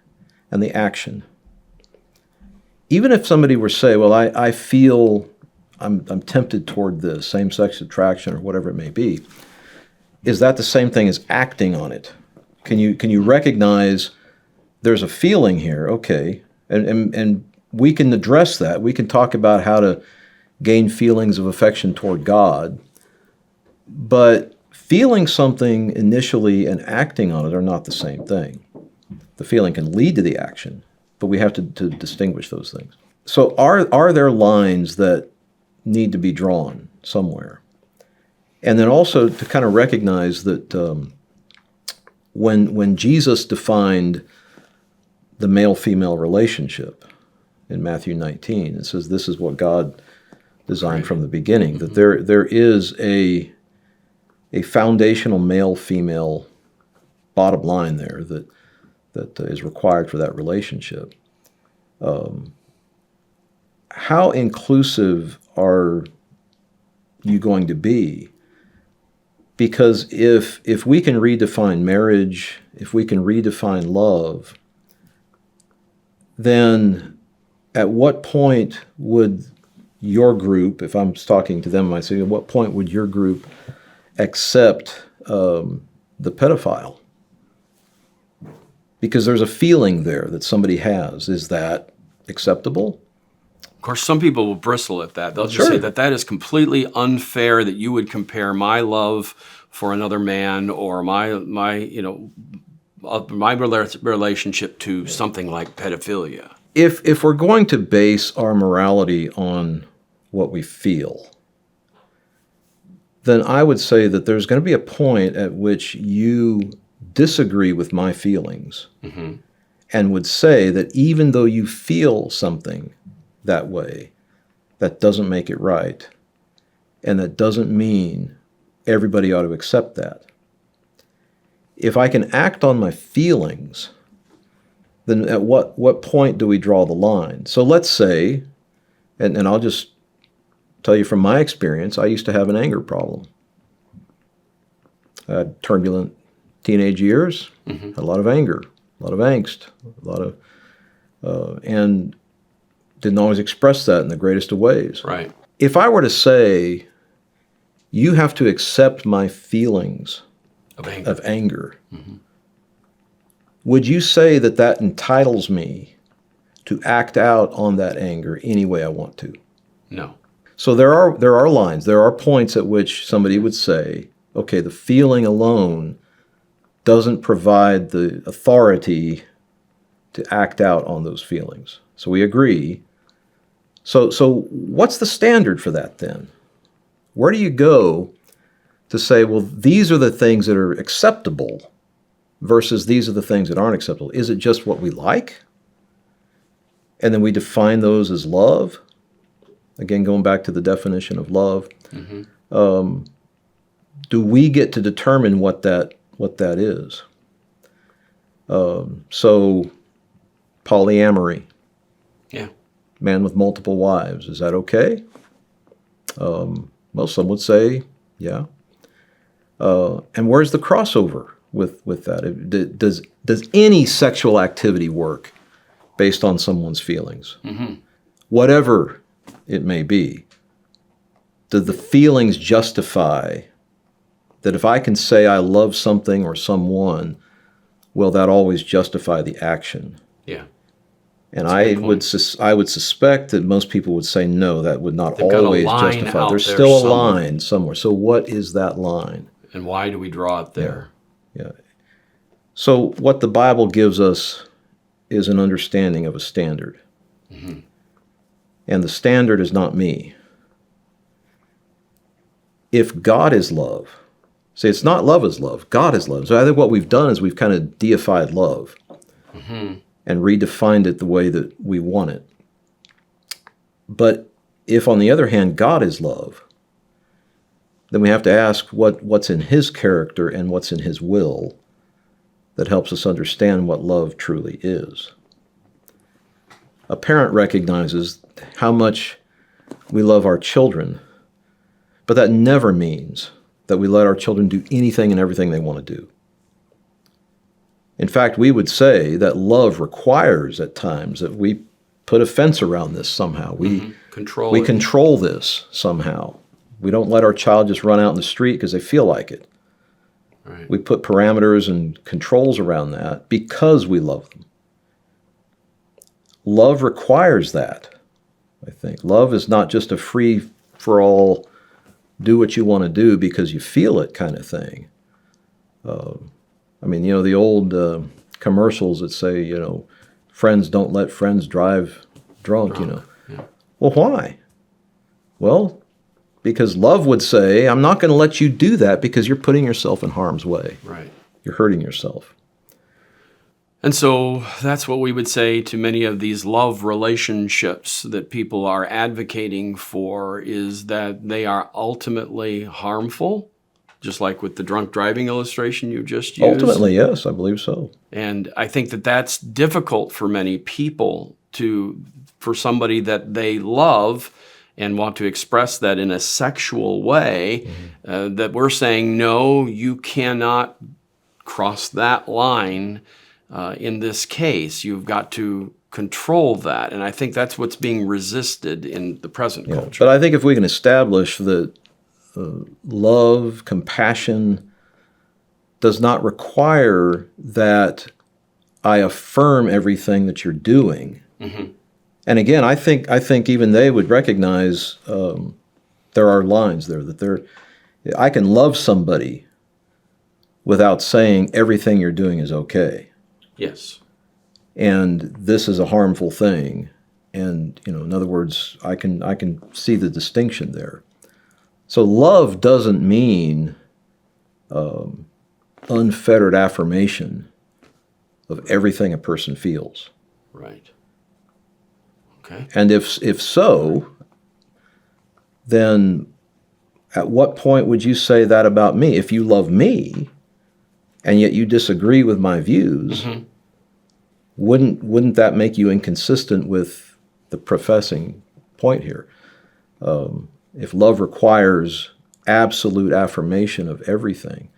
and the action. Even if somebody were to say, well, I feel I'm tempted toward this, same-sex attraction or whatever it may be, is that the same thing as acting on it? Can you recognize there's a feeling here? Okay, and we can address that. We can talk about how to gain feelings of affection toward God, but feeling something initially and acting on it are not the same thing. The feeling can lead to the action, but we have to distinguish those things. So are there lines that need to be drawn somewhere? And then also to kind of recognize that when Jesus defined the male-female relationship in Matthew 19, it says this is what God designed from the beginning, that there is a foundational male-female bottom line there that is required for that relationship. How inclusive are you going to be? Because if we can redefine marriage, if we can redefine love, then at what point would your group, if I'm talking to them, I say, at what point would your group accept the pedophile? Because there's a feeling there that somebody has. Is that acceptable? Of course, some people will bristle at that. They'll just Sure. say that is completely unfair that you would compare my love for another man or my relationship to something like pedophilia. If we're going to base our morality on what we feel, then I would say that there's going to be a point at which you disagree with my feelings and would say that even though you feel something that way, that doesn't make it right, and that doesn't mean everybody ought to accept that. If I can act on my feelings, then at what point do we draw the line? So let's say, and I'll just tell you from my experience, I used to have an anger problem. I had turbulent teenage years, had a lot of anger, a lot of angst, and didn't always express that in the greatest of ways. Right. If I were to say, you have to accept my feelings of anger, would you say that entitles me to act out on that anger any way I want to? No. So there are lines, there are points at which somebody would say, okay, the feeling alone doesn't provide the authority to act out on those feelings. So we agree. So what's the standard for that then? Where do you go to say, well, these are the things that are acceptable versus these are the things that aren't acceptable? Is it just what we like? And then we define those as love? Again, going back to the definition of love. Do we get to determine what that is? So polyamory. Yeah. Man with multiple wives. Is that okay? Well, some would say, yeah. And where's the crossover with that? Does any sexual activity work based on someone's feelings? Whatever it may be. Do the feelings justify that if I can say I love something or someone, will that always justify the action? Yeah. And I would suspect that most people would say no, that would not always justify. There's still a line somewhere. So what is that line? And why do we draw it there? Yeah. So what the Bible gives us is an understanding of a standard. And the standard is not me. If God is love, see, it's not love is love. God is love. So I think what we've done is we've kind of deified love and redefined it the way that we want it. But if, on the other hand, God is love, then we have to ask what's in his character and what's in his will that helps us understand what love truly is. A parent recognizes how much we love our children, but that never means that we let our children do anything and everything they want to do. In fact, we would say that love requires at times that we put a fence around this somehow. We control this somehow. We don't let our child just run out in the street because they feel like it. Right. We put parameters and controls around that because we love them. Love requires that, I think. Love is not just a free-for-all, do what you want to do because you feel it kind of thing. I mean, the old commercials that say, friends don't let friends drive drunk, Yeah. Well, why? Well, because love would say, I'm not going to let you do that because you're putting yourself in harm's way. Right. You're hurting yourself. And so that's what we would say to many of these love relationships that people are advocating for, is that they are ultimately harmful, just like with the drunk driving illustration you just used. Ultimately, yes, I believe so. And I think that that's difficult for many people, for somebody that they love and want to express that in a sexual way, that we're saying, no, you cannot cross that line. In this case, you've got to control that. And I think that's what's being resisted in the present culture. But I think if we can establish that love, compassion does not require that I affirm everything that you're doing. Mm-hmm. And again, I think even they would recognize there are lines there, that I can love somebody without saying everything you're doing is okay. Yes. And this is a harmful thing. And, in other words, I can see the distinction there. So love doesn't mean unfettered affirmation of everything a person feels. Right. Okay. And if so, then at what point would you say that about me? If you love me, and yet you disagree with my views, mm-hmm. wouldn't that make you inconsistent with the professing point here? If love requires absolute affirmation of everything,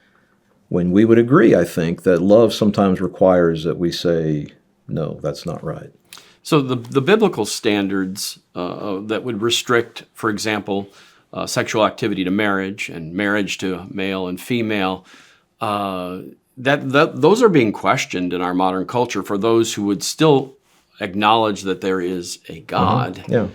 when we would agree, I think, that love sometimes requires that we say, no, that's not right. So the biblical standards that would restrict, for example, sexual activity to marriage and marriage to male and female, those are being questioned in our modern culture for those who would still acknowledge that there is a God. Mm-hmm. Yeah.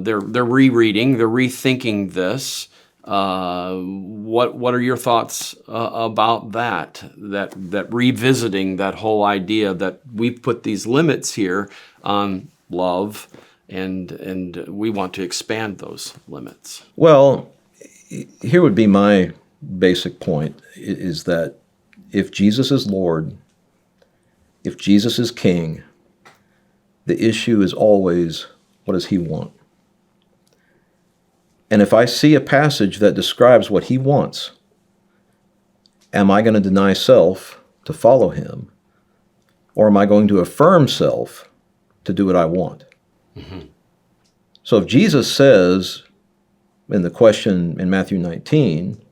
They're rereading, they're rethinking this. What are your thoughts about that revisiting that whole idea that we put these limits here on love, and we want to expand those limits? Well, here would be my basic point, is that if Jesus is Lord, if Jesus is King, the issue is always, what does he want? And if I see a passage that describes what he wants, am I going to deny self to follow him? Or am I going to affirm self to do what I want? Mm-hmm. So if Jesus says, in the question in Matthew 19,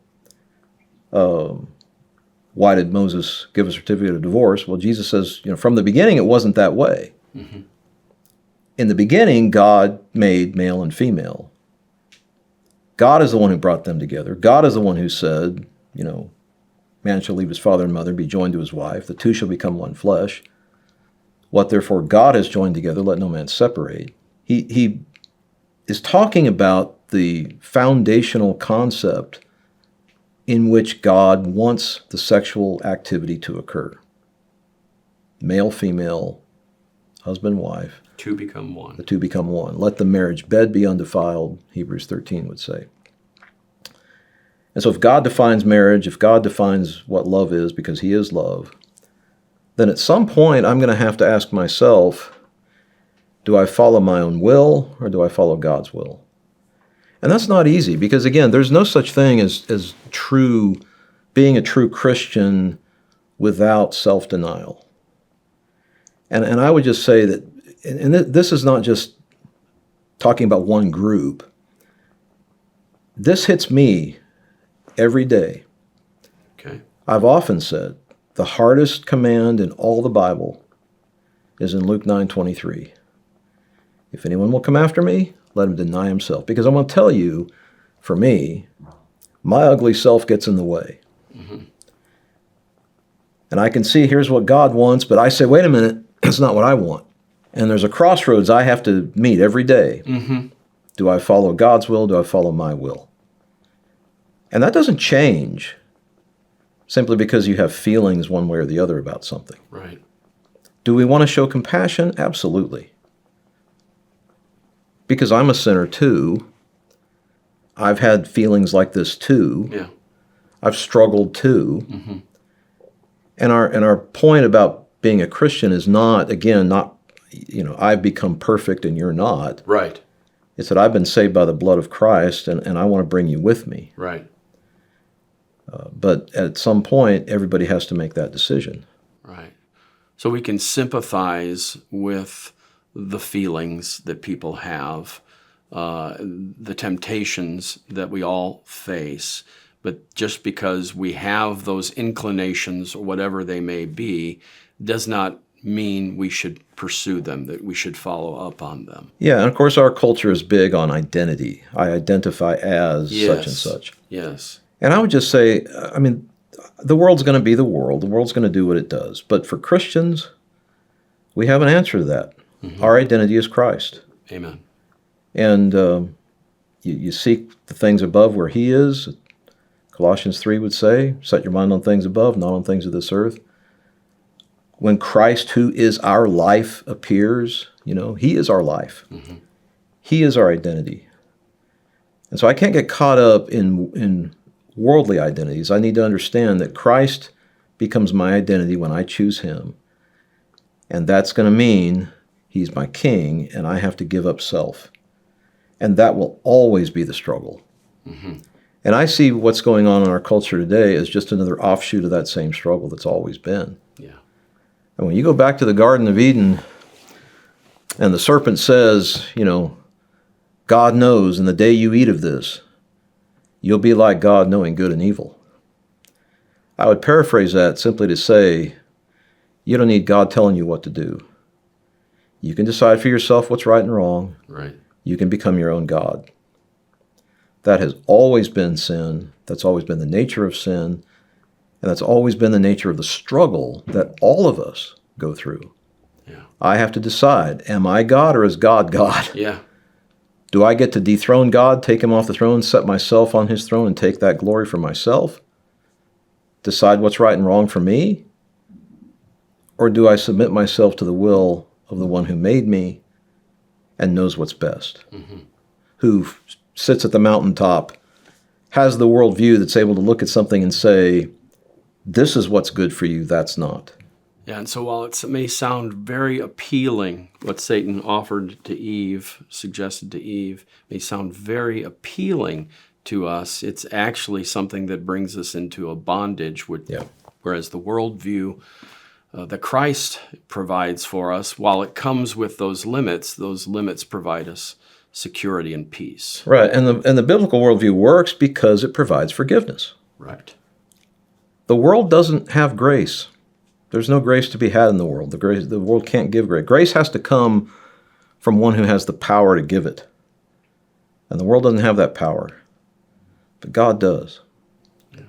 why did Moses give a certificate of divorce? Well, Jesus says, from the beginning, it wasn't that way. Mm-hmm. In the beginning, God made male and female. God is the one who brought them together. God is the one who said, man shall leave his father and mother, be joined to his wife. The two shall become one flesh. What therefore God has joined together, let no man separate. He is talking about the foundational concept in which God wants the sexual activity to occur. Male, female, husband, wife. Two become one. The two become one. Let the marriage bed be undefiled, Hebrews 13 would say. And so if God defines marriage, if God defines what love is, because he is love, then at some point I'm going to have to ask myself, do I follow my own will or do I follow God's will? And that's not easy because, again, there's no such thing as being a true Christian without self-denial. And I would just say that, and this is not just talking about one group. This hits me every day. Okay. I've often said the hardest command in all the Bible is in Luke 9:23. If anyone will come after me, let him deny himself. Because I'm going to tell you, for me, my ugly self gets in the way. Mm-hmm. And I can see here's what God wants, but I say, wait a minute, that's not what I want. And there's a crossroads I have to meet every day. Mm-hmm. Do I follow God's will? Do I follow my will? And that doesn't change simply because you have feelings one way or the other about something. Right. Do we want to show compassion? Absolutely. Because I'm a sinner too. I've had feelings like this too. Yeah. I've struggled too. Mm-hmm. And our point about being a Christian is not, again, not, I've become perfect and you're not. Right. It's that I've been saved by the blood of Christ, and I want to bring you with me. Right. But at some point, everybody has to make that decision. Right. So we can sympathize with the feelings that people have, the temptations that we all face. But just because we have those inclinations, or whatever they may be, does not mean we should pursue them, that we should follow up on them. Yeah, and of course our culture is big on identity. I identify as such and such. Yes. And I would just say, the world's going to be the world. The world's going to do what it does. But for Christians, we have an answer to that. Mm-hmm. Our identity is Christ. Amen. And you seek the things above where he is. Colossians 3 would say, set your mind on things above, not on things of this earth. When Christ, who is our life, appears, he is our life. Mm-hmm. He is our identity. And so I can't get caught up in worldly identities. I need to understand that Christ becomes my identity when I choose him. And that's going to mean he's my king, and I have to give up self. And that will always be the struggle. Mm-hmm. And I see what's going on in our culture today as just another offshoot of that same struggle that's always been. Yeah. And when you go back to the Garden of Eden, and the serpent says, God knows in the day you eat of this, you'll be like God, knowing good and evil. I would paraphrase that simply to say, you don't need God telling you what to do. You can decide for yourself what's right and wrong. Right. You can become your own God. That has always been sin. That's always been the nature of sin. And that's always been the nature of the struggle that all of us go through. Yeah. I have to decide, am I God or is God God? Yeah. Do I get to dethrone God, take him off the throne, set myself on his throne, and take that glory for myself? Decide what's right and wrong for me? Or do I submit myself to the will of the one who made me and knows what's best? Mm-hmm. Who sits at the mountaintop, has the worldview that's able to look at something and say, this is what's good for you, that's not. Yeah, and so while it may sound very appealing, what Satan offered to Eve, suggested to Eve, may sound very appealing to us, it's actually something that brings us into a bondage, whereas the worldview that Christ provides for us, while it comes with those limits provide us security and peace. Right, and the biblical worldview works because it provides forgiveness. Right. The world doesn't have grace. There's no grace to be had in the world. The world can't give grace. Grace has to come from one who has the power to give it. And the world doesn't have that power. But God does. Yeah.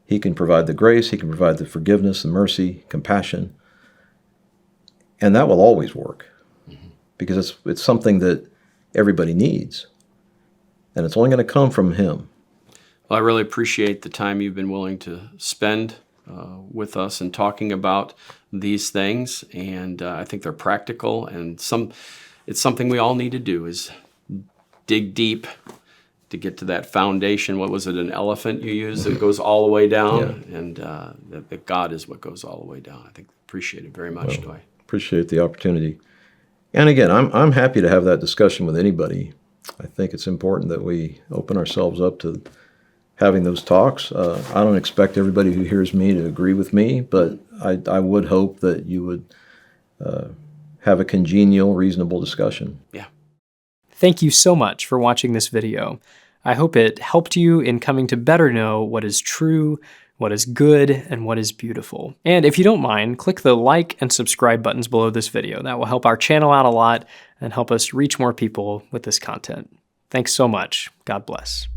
He can provide the grace, he can provide the forgiveness, the mercy, compassion. And that will always work. Mm-hmm. Because it's something that everybody needs. And it's only going to come from him. Well, I really appreciate the time you've been willing to spend with us and talking about these things. And I think they're practical, and it's something we all need to do, is dig deep to get to that foundation. What was it, an elephant you used that goes all the way down? Yeah. And that God is what goes all the way down. I think appreciate it very much, Doy. Appreciate the opportunity. And again, I'm happy to have that discussion with anybody. I think it's important that we open ourselves up to having those talks. I don't expect everybody who hears me to agree with me, but I would hope that you would have a congenial, reasonable discussion. Yeah. Thank you so much for watching this video. I hope it helped you in coming to better know what is true, what is good, and what is beautiful. And if you don't mind, click the like and subscribe buttons below this video. That will help our channel out a lot and help us reach more people with this content. Thanks so much. God bless.